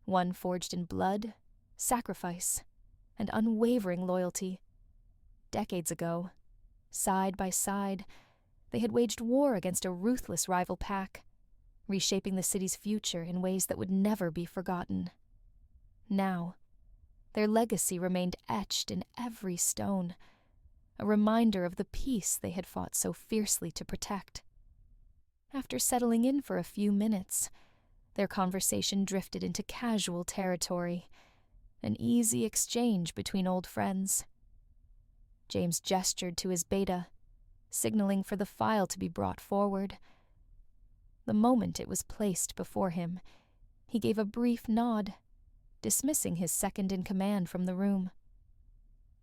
A: one forged in blood, sacrifice, and unwavering loyalty. Decades ago, side by side, they had waged war against a ruthless rival pack, reshaping the city's future in ways that would never be forgotten. Now, their legacy remained etched in every stone, a reminder of the peace they had fought so fiercely to protect. After settling in for a few minutes, their conversation drifted into casual territory, an easy exchange between old friends. James gestured to his beta, signaling for the file to be brought forward, The moment it was placed before him, he gave a brief nod, dismissing his second-in-command from the room.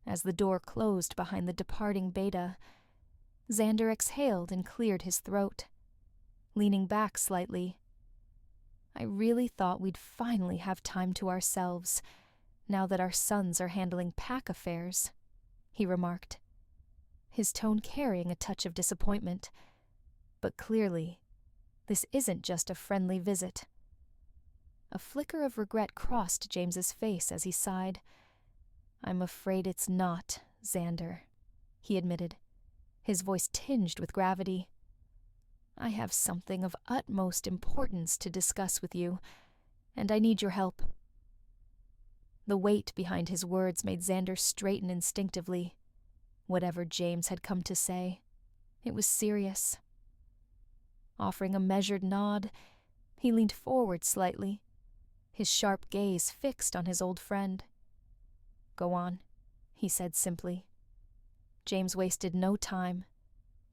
A: As the door closed behind the departing Beta, Xander exhaled and cleared his throat, leaning back slightly. I really thought we'd finally have time to ourselves, now that our sons are handling pack affairs, he remarked, his tone carrying a touch of disappointment. But clearly, this isn't just a friendly visit. A flicker of regret crossed James's face as he sighed. I'm afraid it's not, Xander, he admitted, his voice tinged with gravity. I have something of utmost importance to discuss with you, and I need your help. The weight behind his words made Xander straighten instinctively. Whatever James had come to say, it was serious. Offering a measured nod, he leaned forward slightly, his sharp gaze fixed on his old friend. Go on, he said simply. James wasted no time,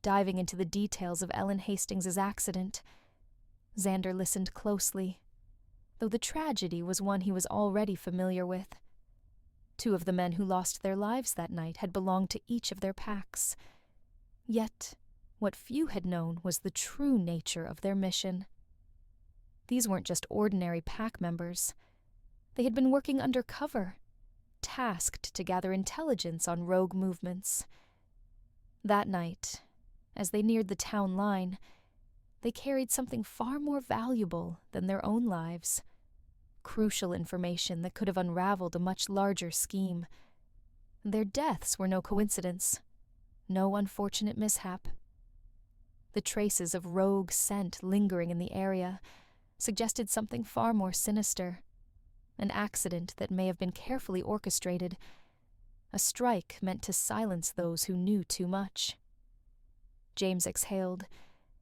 A: diving into the details of Ellen Hastings's accident. Xander listened closely, though the tragedy was one he was already familiar with. 2 of the men who lost their lives that night had belonged to each of their packs. Yet, what few had known was the true nature of their mission. These weren't just ordinary pack members. They had been working undercover, tasked to gather intelligence on rogue movements. That night, as they neared the town line, they carried something far more valuable than their own lives. Crucial information that could have unraveled a much larger scheme. Their deaths were no coincidence, no unfortunate mishap. The traces of rogue scent lingering in the area suggested something far more sinister. An accident that may have been carefully orchestrated, a strike meant to silence those who knew too much. James exhaled,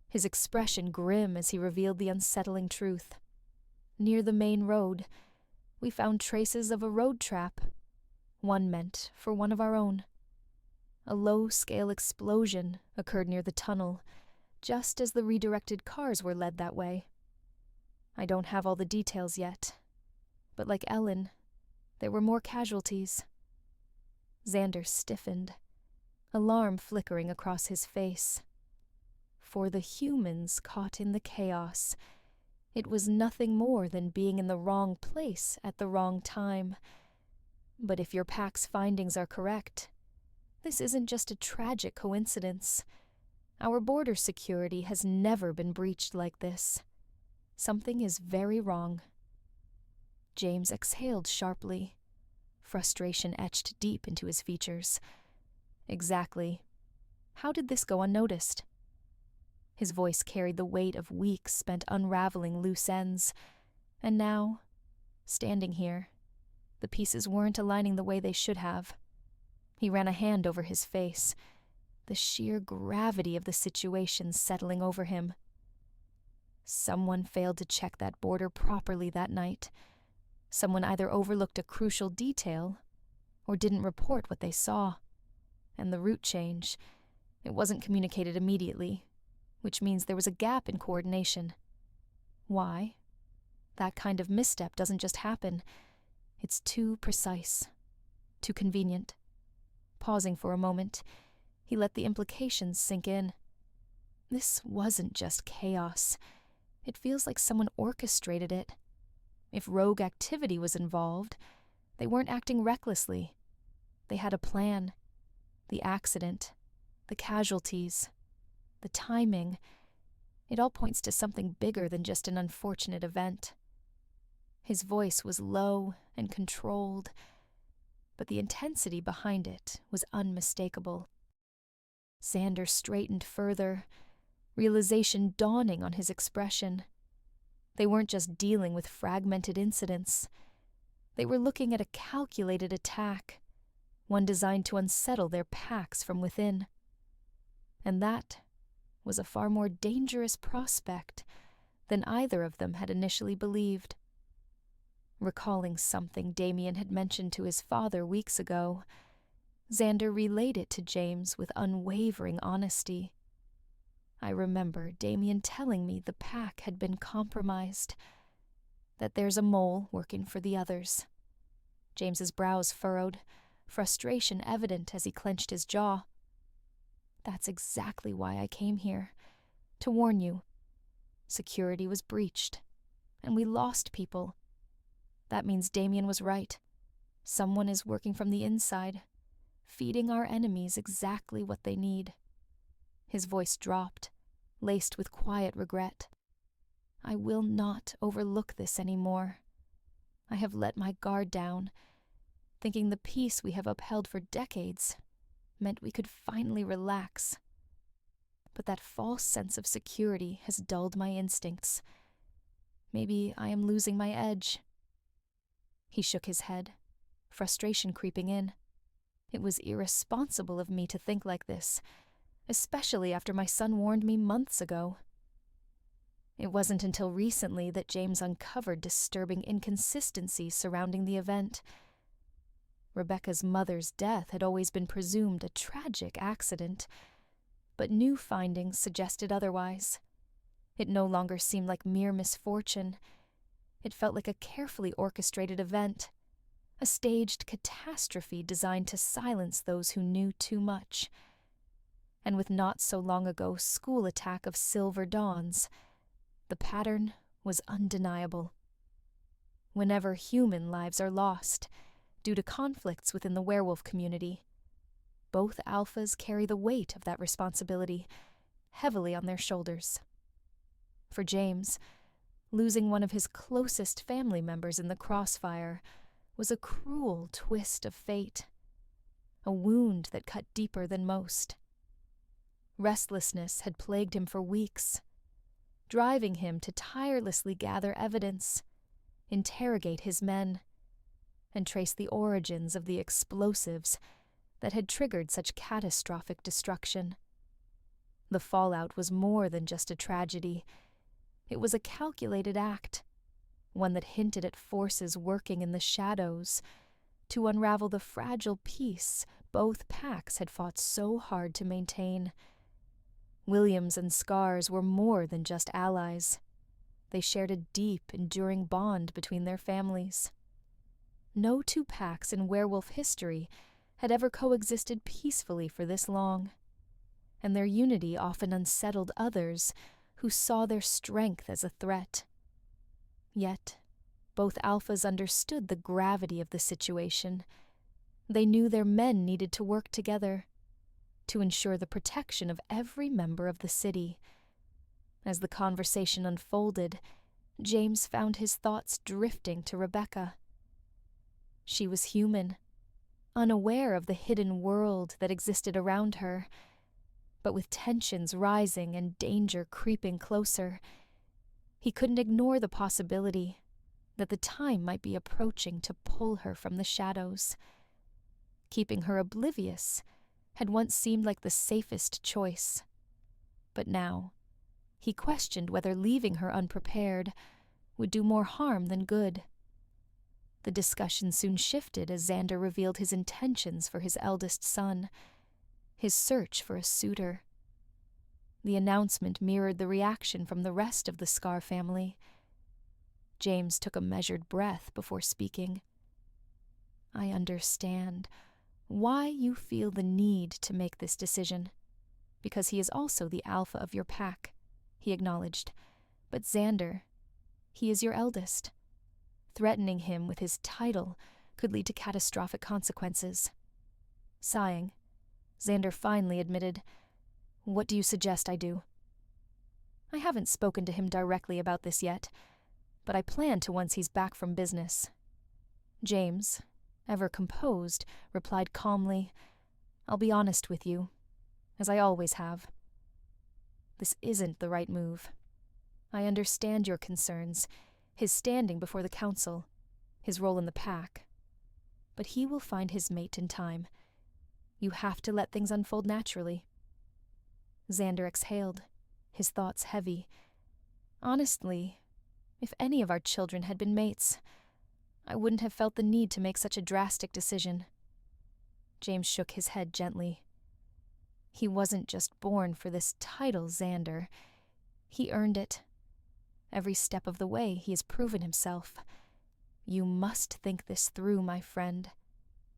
A: his expression grim as he revealed the unsettling truth. Near the main road, we found traces of a road trap, one meant for one of our own. A low-scale explosion occurred near the tunnel, just as the redirected cars were led that way. I don't have all the details yet, but like Ellen, there were more casualties. Xander stiffened, alarm flickering across his face. For the humans caught in the chaos, it was nothing more than being in the wrong place at the wrong time. But if your pack's findings are correct, this isn't just a tragic coincidence. Our border security has never been breached like this. Something is very wrong. James exhaled sharply, frustration etched deep into his features. Exactly. How did this go unnoticed? His voice carried the weight of weeks spent unraveling loose ends, and now, standing here, the pieces weren't aligning the way they should have. He ran a hand over his face, the sheer gravity of the situation settling over him. Someone failed to check that border properly that night. Someone either overlooked a crucial detail or didn't report what they saw. And the route change, it wasn't communicated immediately, which means there was a gap in coordination. Why? That kind of misstep doesn't just happen. It's too precise, too convenient. Pausing for a moment, he let the implications sink in. This wasn't just chaos. It feels like someone orchestrated it. If rogue activity was involved, they weren't acting recklessly. They had a plan. The accident, the casualties, the timing, it all points to something bigger than just an unfortunate event. His voice was low and controlled, but the intensity behind it was unmistakable. Xander straightened further, realization dawning on his expression. They weren't just dealing with fragmented incidents. They were looking at a calculated attack, one designed to unsettle their packs from within. And that was a far more dangerous prospect than either of them had initially believed. Recalling something Damien had mentioned to his father weeks ago, Xander relayed it to James with unwavering honesty. I remember Damien telling me the pack had been compromised, that there's a mole working for the others. James's brows furrowed, frustration evident as he clenched his jaw. That's exactly why I came here, to warn you. Security was breached, and we lost people. That means Damien was right. Someone is working from the inside, feeding our enemies exactly what they need. His voice dropped, laced with quiet regret. I will not overlook this anymore. I have let my guard down, thinking the peace we have upheld for decades meant we could finally relax. But that false sense of security has dulled my instincts. Maybe I am losing my edge. He shook his head, frustration creeping in. It was irresponsible of me to think like this, especially after my son warned me months ago. It wasn't until recently that James uncovered disturbing inconsistencies surrounding the event. Rebecca's mother's death had always been presumed a tragic accident, but new findings suggested otherwise. It no longer seemed like mere misfortune. It felt like a carefully orchestrated event, a staged catastrophe designed to silence those who knew too much. And with not so long ago's school attack of Silver Dawns, the pattern was undeniable. Whenever human lives are lost, due to conflicts within the werewolf community, both alphas carry the weight of that responsibility heavily on their shoulders. For James, losing one of his closest family members in the crossfire was a cruel twist of fate, a wound that cut deeper than most. Restlessness had plagued him for weeks, driving him to tirelessly gather evidence, interrogate his men, and trace the origins of the explosives that had triggered such catastrophic destruction. The fallout was more than just a tragedy. It was a calculated act, one that hinted at forces working in the shadows to unravel the fragile peace both packs had fought so hard to maintain. Williams and Scars were more than just allies. They shared a deep, enduring bond between their families. No two packs in werewolf history had ever coexisted peacefully for this long, and their unity often unsettled others who saw their strength as a threat. Yet, both alphas understood the gravity of the situation. They knew their men needed to work together to ensure the protection of every member of the city. As the conversation unfolded, James found his thoughts drifting to Rebecca. She was human, unaware of the hidden world that existed around her, but with tensions rising and danger creeping closer, he couldn't ignore the possibility that the time might be approaching to pull her from the shadows. Keeping her oblivious had once seemed like the safest choice, but now he questioned whether leaving her unprepared would do more harm than good. The discussion soon shifted as Xander revealed his intentions for his eldest son, his search for a suitor. The announcement mirrored the reaction from the rest of the Scar family. James took a measured breath before speaking. I understand why you feel the need to make this decision, because he is also the alpha of your pack, he acknowledged. But Xander, he is your eldest. Threatening him with his title could lead to catastrophic consequences. Sighing, Xander finally admitted, "What do you suggest I do?" I haven't spoken to him directly about this yet, but I plan to once he's back from business. James, ever composed, replied calmly, I'll be honest with you, as I always have. This isn't the right move. I understand your concerns, his standing before the council, his role in the pack. But he will find his mate in time. You have to let things unfold naturally. Xander exhaled, his thoughts heavy. Honestly, if any of our children had been mates, I wouldn't have felt the need to make such a drastic decision. James shook his head gently. He wasn't just born for this title, Xander. He earned it. Every step of the way, he has proven himself. You must think this through, my friend.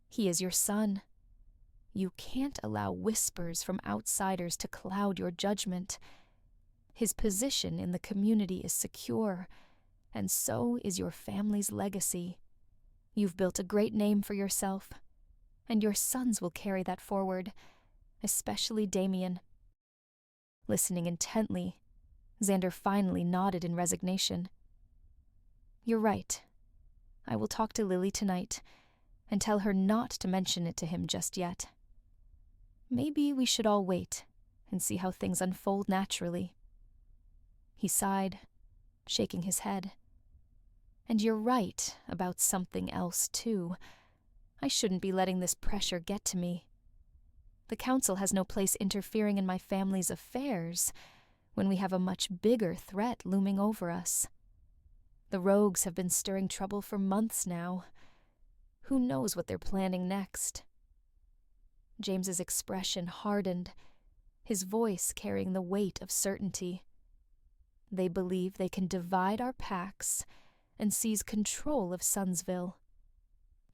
A: He is your son. You can't allow whispers from outsiders to cloud your judgment. His position in the community is secure, and so is your family's legacy. You've built a great name for yourself, and your sons will carry that forward, especially Damien. Listening intently, Xander finally nodded in resignation. You're right. I will talk to Lily tonight, and tell her not to mention it to him just yet. Maybe we should all wait and see how things unfold naturally. He sighed, shaking his head. And you're right about something else, too. I shouldn't be letting this pressure get to me. The council has no place interfering in my family's affairs when we have a much bigger threat looming over us. The rogues have been stirring trouble for months now. Who knows what they're planning next? James's expression hardened, his voice carrying the weight of certainty. They believe they can divide our packs and seize control of Sunsville.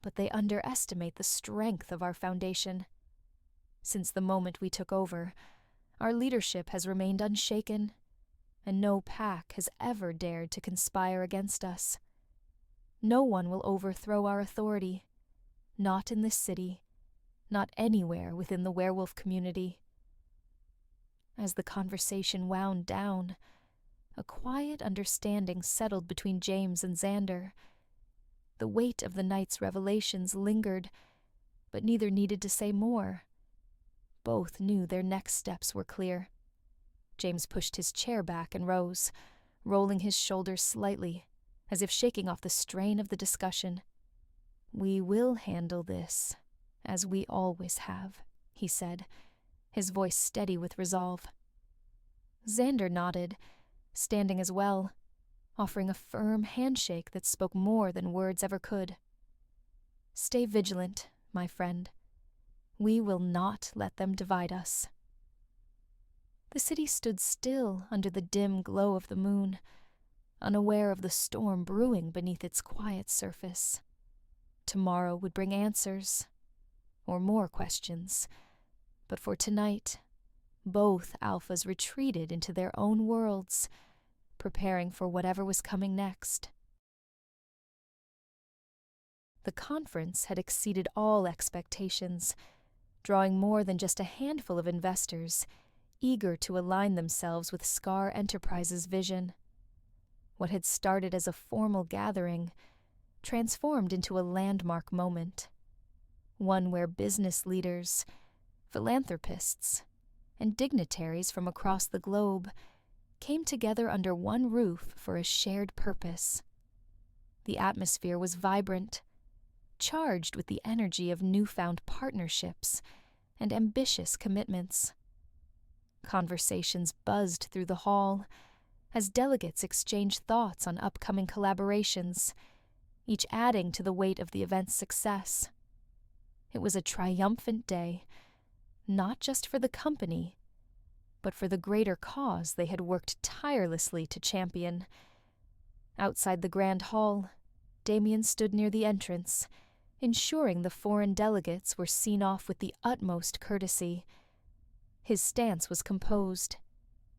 A: But they underestimate the strength of our foundation. Since the moment we took over, our leadership has remained unshaken, and no pack has ever dared to conspire against us. No one will overthrow our authority, not in this city, not anywhere within the werewolf community. As the conversation wound down, a quiet understanding settled between James and Xander. The weight of the night's revelations lingered, but neither needed to say more. Both knew their next steps were clear. James pushed his chair back and rose, rolling his shoulders slightly, as if shaking off the strain of the discussion. We will handle this, as we always have, he said, his voice steady with resolve. Xander nodded, standing as well, offering a firm handshake that spoke more than words ever could. Stay vigilant, my friend. We will not let them divide us. The city stood still under the dim glow of the moon, unaware of the storm brewing beneath its quiet surface. Tomorrow would bring answers, or more questions, but for tonight, both alphas retreated into their own worlds, preparing for whatever was coming next. The conference had exceeded all expectations, drawing more than just a handful of investors, eager to align themselves with Scar Enterprises' vision. What had started as a formal gathering transformed into a landmark moment, one where business leaders, philanthropists, and dignitaries from across the globe came together under one roof for a shared purpose. The atmosphere was vibrant, charged with the energy of newfound partnerships and ambitious commitments. Conversations buzzed through the hall as delegates exchanged thoughts on upcoming collaborations, each adding to the weight of the event's success. It was a triumphant day, not just for the company, but for the greater cause they had worked tirelessly to champion. Outside the grand hall, Damien stood near the entrance, ensuring the foreign delegates were seen off with the utmost courtesy. His stance was composed,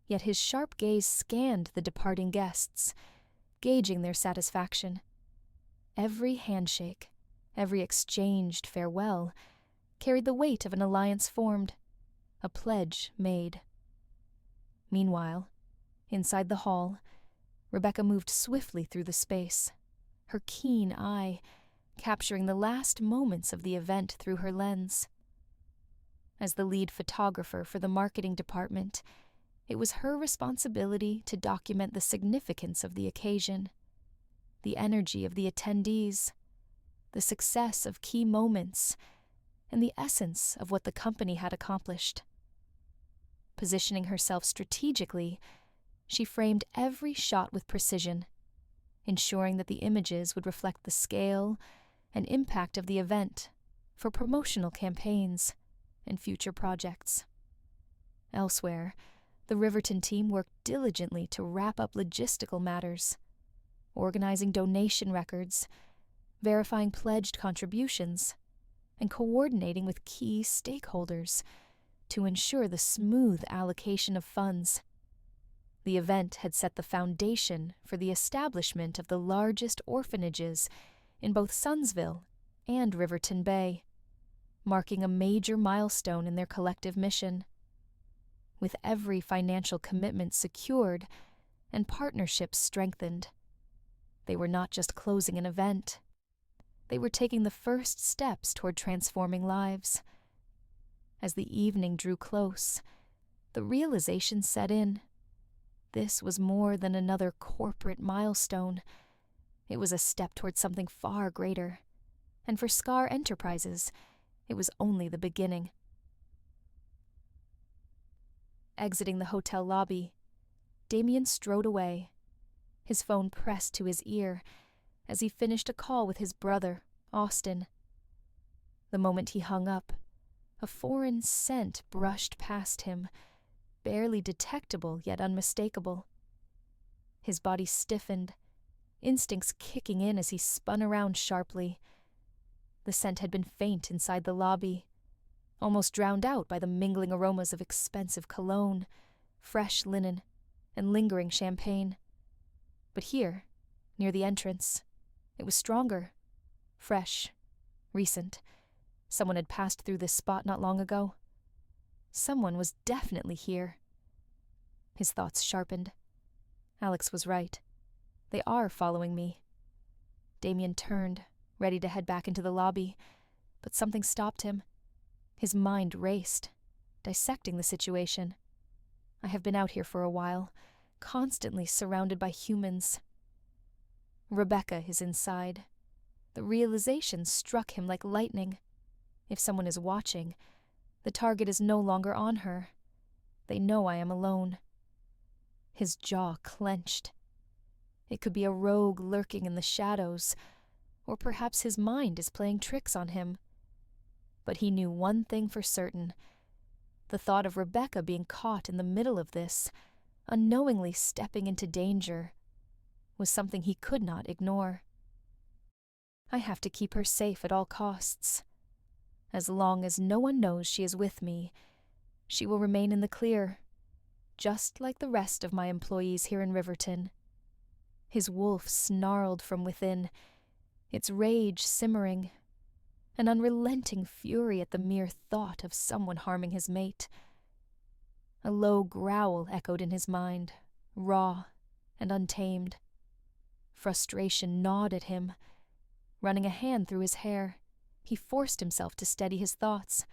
A: yet his sharp gaze scanned the departing guests, gauging their satisfaction. Every handshake, every exchanged farewell, carried the weight of an alliance formed, a pledge made. Meanwhile, inside the hall, Rebecca moved swiftly through the space, her keen eye capturing the last moments of the event through her lens. As the lead photographer for the marketing department, it was her responsibility to document the significance of the occasion, the energy of the attendees, the success of key moments, and the essence of what the company had accomplished. Positioning herself strategically, she framed every shot with precision, ensuring that the images would reflect the scale and impact of the event for promotional campaigns and future projects. Elsewhere, the Riverton team worked diligently to wrap up logistical matters, organizing donation records, verifying pledged contributions, and coordinating with key stakeholders to ensure the smooth allocation of funds. The event had set the foundation for the establishment of the largest orphanages in both Sunsville and Riverton Bay, marking a major milestone in their collective mission. With every financial commitment secured and partnerships strengthened, they were not just closing an event. They were taking the first steps toward transforming lives. As the evening drew close, the realization set in. This was more than another corporate milestone. It was a step toward something far greater. And for Scar Enterprises, it was only the beginning. Exiting the hotel lobby, Damien strode away, his phone pressed to his ear as he finished a call with his brother, Austin. The moment he hung up, a foreign scent brushed past him, barely detectable yet unmistakable. His body stiffened, instincts kicking in as he spun around sharply. The scent had been faint inside the lobby, almost drowned out by the mingling aromas of expensive cologne, fresh linen, and lingering champagne. But here, near the entrance, it was stronger, fresh, recent. Someone had passed through this spot not long ago. Someone was definitely here. His thoughts sharpened. Alex was right. They are following me. Damien turned, ready to head back into the lobby, but something stopped him. His mind raced, dissecting the situation. I have been out here for a while, constantly surrounded by humans. Rebecca is inside. The realization struck him like lightning. If someone is watching, the target is no longer on her. They know I am alone. His jaw clenched. It could be a rogue lurking in the shadows, or perhaps his mind is playing tricks on him. But he knew one thing for certain. The thought of Rebecca being caught in the middle of this, unknowingly stepping into danger, was something he could not ignore. I have to keep her safe at all costs. As long as no one knows she is with me, she will remain in the clear, just like the rest of my employees here in Riverton. His wolf snarled from within, its rage simmering, an unrelenting fury at the mere thought of someone harming his mate. A low growl echoed in his mind, raw and untamed. Frustration gnawed at him. Running a hand through his hair, he forced himself to steady his thoughts,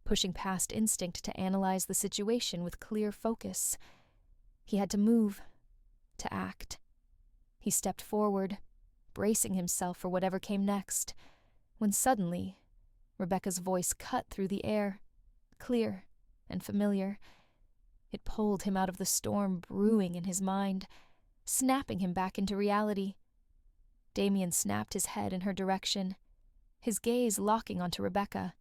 A: pushing past instinct to analyze the situation with clear focus. He had to move, to act. He stepped forward, bracing himself for whatever came next, when suddenly, Rebecca's voice cut through the air, clear and familiar. It pulled him out of the storm brewing in his mind, snapping him back into reality. Damien snapped his head in her direction, his gaze locking onto Rebecca.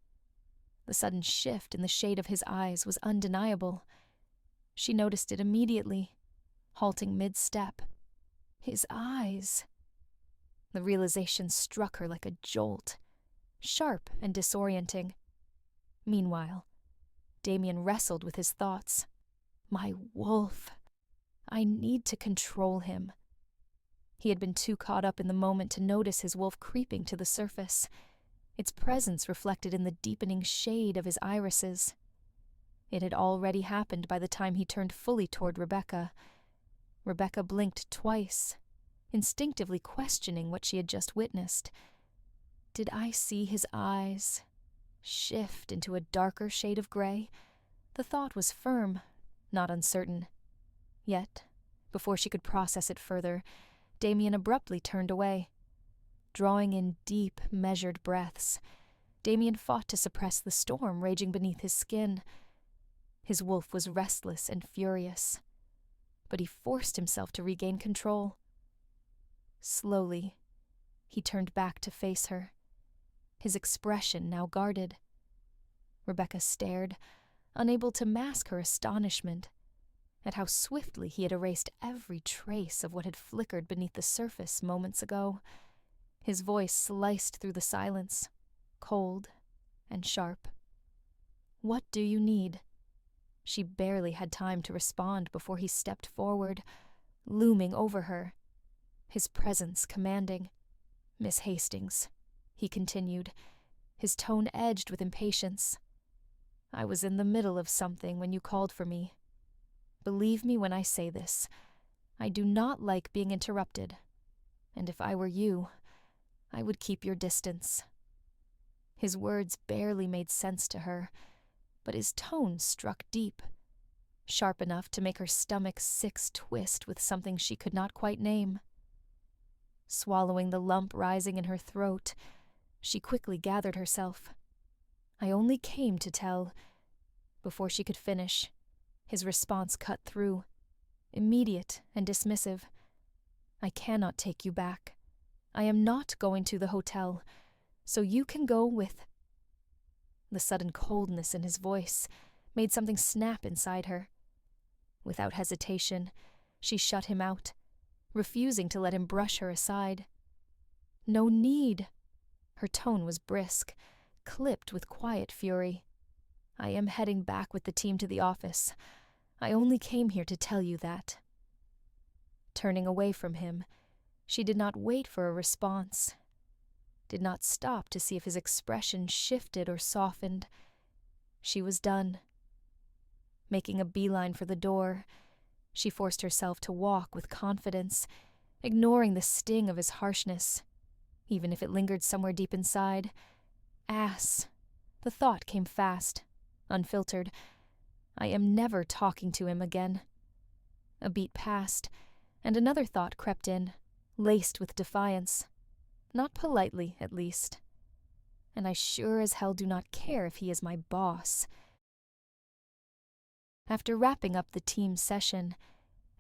A: The sudden shift in the shade of his eyes was undeniable. She noticed it immediately, halting mid-step. His eyes. The realization struck her like a jolt, sharp and disorienting. Meanwhile, Damien wrestled with his thoughts. My wolf. I need to control him. He had been too caught up in the moment to notice his wolf creeping to the surface, its presence reflected in the deepening shade of his irises. It had already happened by the time he turned fully toward Rebecca. Rebecca blinked twice, instinctively questioning what she had just witnessed. Did I see his eyes shift into a darker shade of gray? The thought was firm, not uncertain. Yet, before she could process it further, Damien abruptly turned away. Drawing in deep, measured breaths, Damien fought to suppress the storm raging beneath his skin. His wolf was restless and furious, but he forced himself to regain control. Slowly, he turned back to face her, his expression now guarded. Rebecca stared, unable to mask her astonishment at how swiftly he had erased every trace of what had flickered beneath the surface moments ago. His voice sliced through the silence, cold and sharp. "What do you need?" She barely had time to respond before he stepped forward, looming over her, his presence commanding. "Miss Hastings," he continued, his tone edged with impatience. "I was in the middle of something when you called for me. Believe me when I say this. I do not like being interrupted, and if I were you, I would keep your distance." His words barely made sense to her, but his tone struck deep, sharp enough to make her stomach's six twist with something she could not quite name. Swallowing the lump rising in her throat, she quickly gathered herself. "I only came to tell—" Before she could finish, his response cut through, immediate and dismissive. "I cannot take you back. I am not going to the hotel, so you can go with—" The sudden coldness in his voice made something snap inside her. Without hesitation, she shut him out, refusing to let him brush her aside. "No need." Her tone was brisk, clipped with quiet fury. "I am heading back with the team to the office. I only came here to tell you that." Turning away from him, she did not wait for a response, did not stop to see if his expression shifted or softened. She was done. Making a beeline for the door, she forced herself to walk with confidence, ignoring the sting of his harshness, even if it lingered somewhere deep inside. Ass. The thought came fast, unfiltered. I am never talking to him again. A beat passed, and another thought crept in, laced with defiance. Not politely, at least. And I sure as hell do not care if he is my boss. After wrapping up the team session,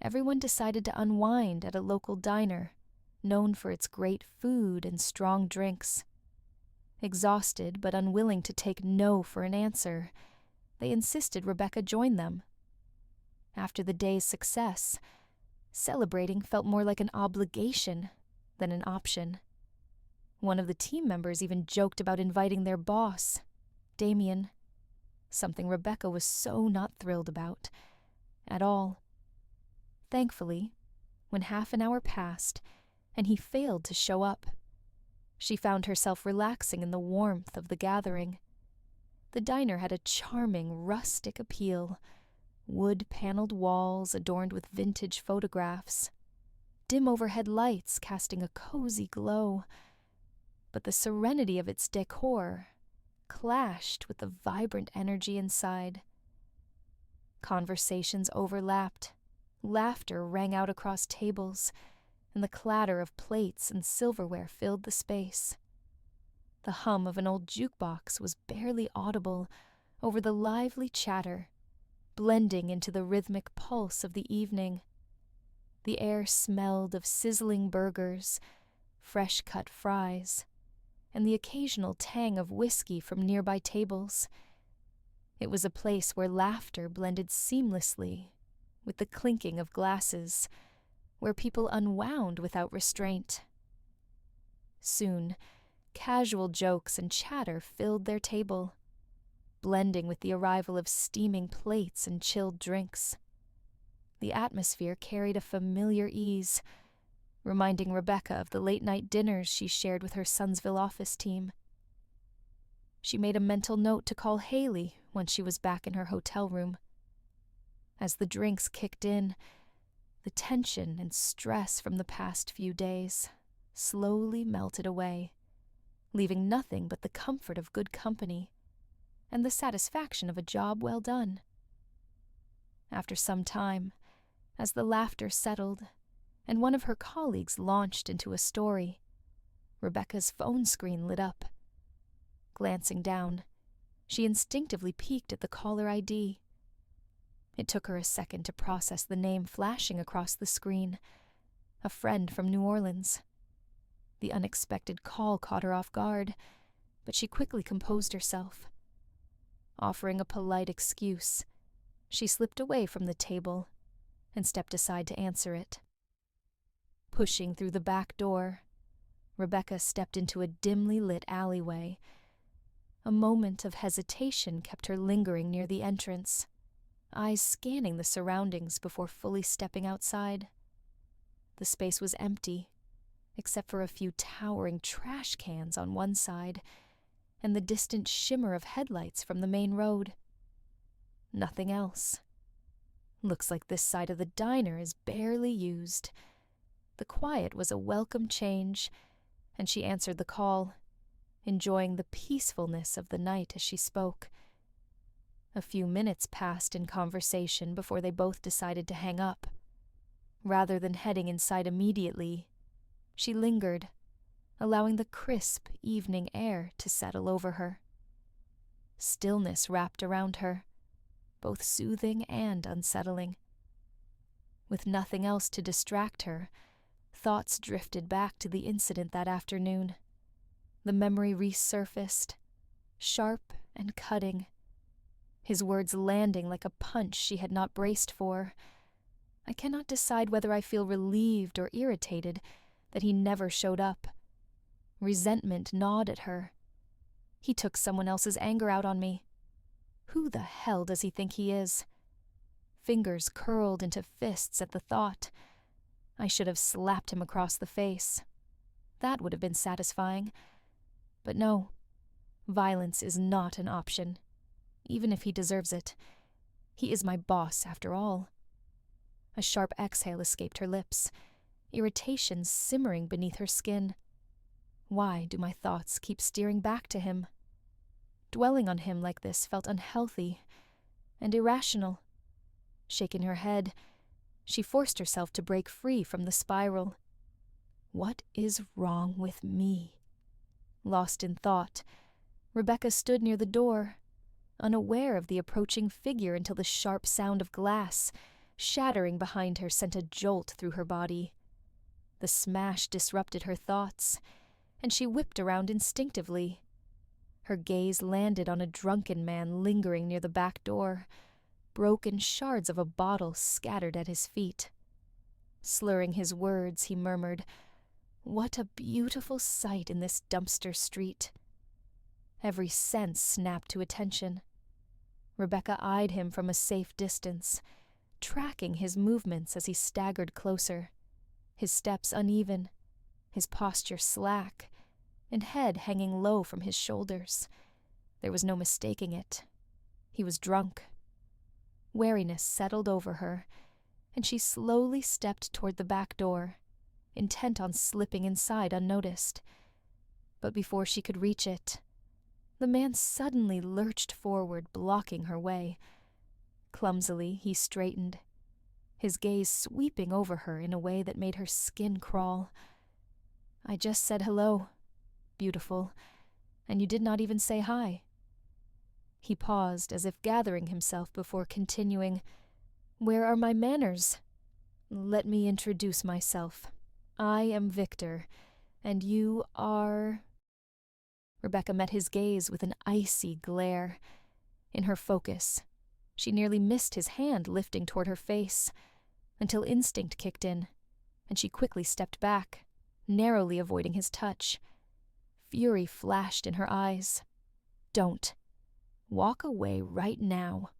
A: everyone decided to unwind at a local diner, known for its great food and strong drinks. Exhausted but unwilling to take no for an answer, they insisted Rebecca join them. After the day's success, celebrating felt more like an obligation than an option. One of the team members even joked about inviting their boss, Damien, something Rebecca was so not thrilled about, at all. Thankfully, when half an hour passed and he failed to show up, she found herself relaxing in the warmth of the gathering. The diner had a charming, rustic appeal, wood-paneled walls adorned with vintage photographs, dim overhead lights casting a cozy glow, but the serenity of its decor clashed with the vibrant energy inside. Conversations overlapped, laughter rang out across tables, and the clatter of plates and silverware filled the space. The hum of an old jukebox was barely audible over the lively chatter, blending into the rhythmic pulse of the evening. The air smelled of sizzling burgers, fresh-cut fries, and the occasional tang of whiskey from nearby tables. It was a place where laughter blended seamlessly with the clinking of glasses, where people unwound without restraint. Soon, casual jokes and chatter filled their table, blending with the arrival of steaming plates and chilled drinks. The atmosphere carried a familiar ease, reminding Rebecca of the late-night dinners she shared with her Sunsville office team. She made a mental note to call Haley once she was back in her hotel room. As the drinks kicked in, the tension and stress from the past few days slowly melted away, leaving nothing but the comfort of good company and the satisfaction of a job well done. After some time, as the laughter settled and one of her colleagues launched into a story, Rebecca's phone screen lit up. Glancing down, she instinctively peeked at the caller ID. It took her a second to process the name flashing across the screen. A friend from New Orleans. The unexpected call caught her off guard, but she quickly composed herself. Offering a polite excuse, she slipped away from the table and stepped aside to answer it. Pushing through the back door, Rebecca stepped into a dimly lit alleyway. A moment of hesitation kept her lingering near the entrance, eyes scanning the surroundings before fully stepping outside. The space was empty, except for a few towering trash cans on one side and the distant shimmer of headlights from the main road. Nothing else. Looks like this side of the diner is barely used. The quiet was a welcome change, and she answered the call, enjoying the peacefulness of the night as she spoke. A few minutes passed in conversation before they both decided to hang up. Rather than heading inside immediately, she lingered, allowing the crisp evening air to settle over her. Stillness wrapped around her, both soothing and unsettling. With nothing else to distract her, thoughts drifted back to the incident that afternoon. The memory resurfaced, sharp and cutting, his words landing like a punch she had not braced for. I cannot decide whether I feel relieved or irritated that he never showed up. Resentment gnawed at her. He took someone else's anger out on me. Who the hell does he think he is? Fingers curled into fists at the thought. I should have slapped him across the face. That would have been satisfying. But no, violence is not an option, even if he deserves it. He is my boss, after all. A sharp exhale escaped her lips, irritation simmering beneath her skin. Why do my thoughts keep steering back to him? Dwelling on him like this felt unhealthy and irrational. Shaking her head, she forced herself to break free from the spiral. What is wrong with me? Lost in thought, Rebecca stood near the door, unaware of the approaching figure until the sharp sound of glass shattering behind her sent a jolt through her body. The smash disrupted her thoughts, and she whipped around instinctively. Her gaze landed on a drunken man lingering near the back door, broken shards of a bottle scattered at his feet. Slurring his words, he murmured, "What a beautiful sight in this dumpster street." Every sense snapped to attention. Rebecca eyed him from a safe distance, tracking his movements as he staggered closer, his steps uneven, his posture slack, and head hanging low from his shoulders. There was no mistaking it. He was drunk. Wariness settled over her, and she slowly stepped toward the back door, intent on slipping inside unnoticed. But before she could reach it, the man suddenly lurched forward, blocking her way. Clumsily, he straightened, his gaze sweeping over her in a way that made her skin crawl. "I just said hello, beautiful, and you did not even say hi." He paused as if gathering himself before continuing, "Where are my manners? Let me introduce myself. I am Victor, and you are—" Rebecca met his gaze with an icy glare. In her focus, she nearly missed his hand lifting toward her face, until instinct kicked in, and she quickly stepped back, narrowly avoiding his touch. Fury flashed in her eyes. "Don't. Walk away right now."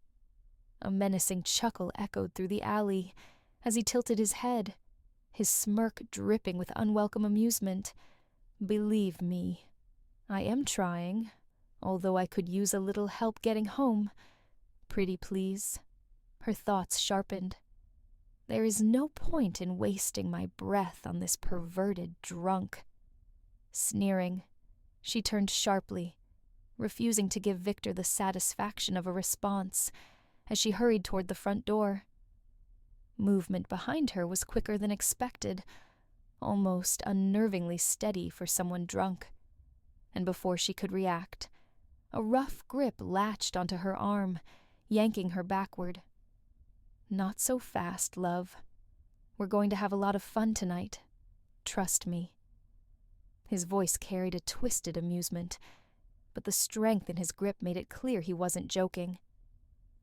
A: A menacing chuckle echoed through the alley as he tilted his head, his smirk dripping with unwelcome amusement. "Believe me, I am trying, although I could use a little help getting home. Pretty please." Her thoughts sharpened. There is no point in wasting my breath on this perverted drunk. Sneering, she turned sharply, refusing to give Victor the satisfaction of a response as she hurried toward the front door. Movement behind her was quicker than expected, almost unnervingly steady for someone drunk, and before she could react, a rough grip latched onto her arm, yanking her backward. "Not so fast, love. We're going to have a lot of fun tonight. Trust me." His voice carried a twisted amusement. but the strength in his grip made it clear he wasn't joking.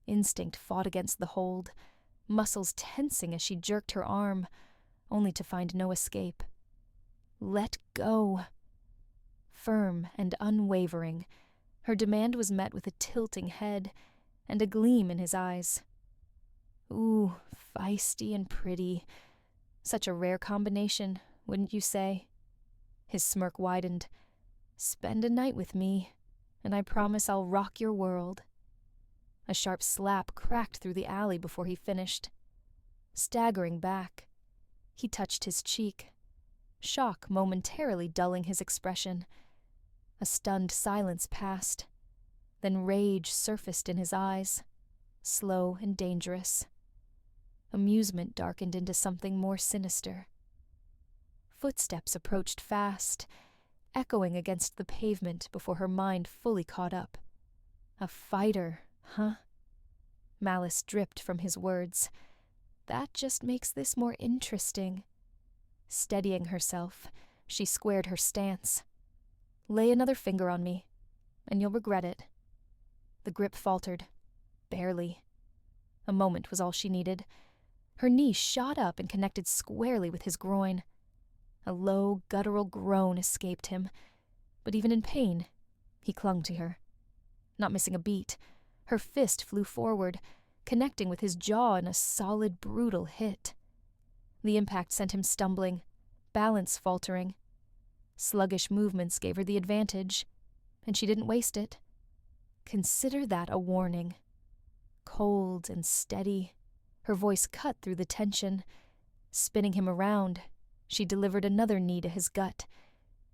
A: Instinct fought against the hold, muscles tensing as she jerked her arm, only to find no escape. Let go. Firm and unwavering, her demand was met with a tilting head and a gleam in his eyes. Ooh, feisty and pretty. Such a rare combination, wouldn't you say? His smirk widened. Spend a night with me, and I promise I'll rock your world. A sharp slap cracked through the alley before he finished. Staggering back, he touched his cheek, shock momentarily dulling his expression. A stunned silence passed, then rage surfaced in his eyes, slow and dangerous. Amusement darkened into something more sinister. Footsteps approached fast, echoing against the pavement before her mind fully caught up. A fighter, huh? Malice dripped from his words. That just makes this more interesting. Steadying herself, she squared her stance. Lay another finger on me, and you'll regret it. The grip faltered. Barely. A moment was all she needed. Her knee shot up and connected squarely with his groin. A low, guttural groan escaped him, but even in pain, he clung to her. Not missing a beat, her fist flew forward, connecting with his jaw in a solid, brutal hit. The impact sent him stumbling, balance faltering. Sluggish movements gave her the advantage, and she didn't waste it. Consider that a warning. Cold and steady, her voice cut through the tension. Spinning him around, she delivered another knee to his gut,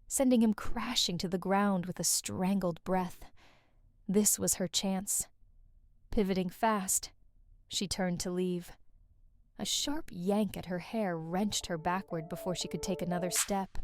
A: sending him crashing to the ground with a strangled breath. This was her chance. Pivoting fast, she turned to leave. A sharp yank at her hair wrenched her backward before she could take another step.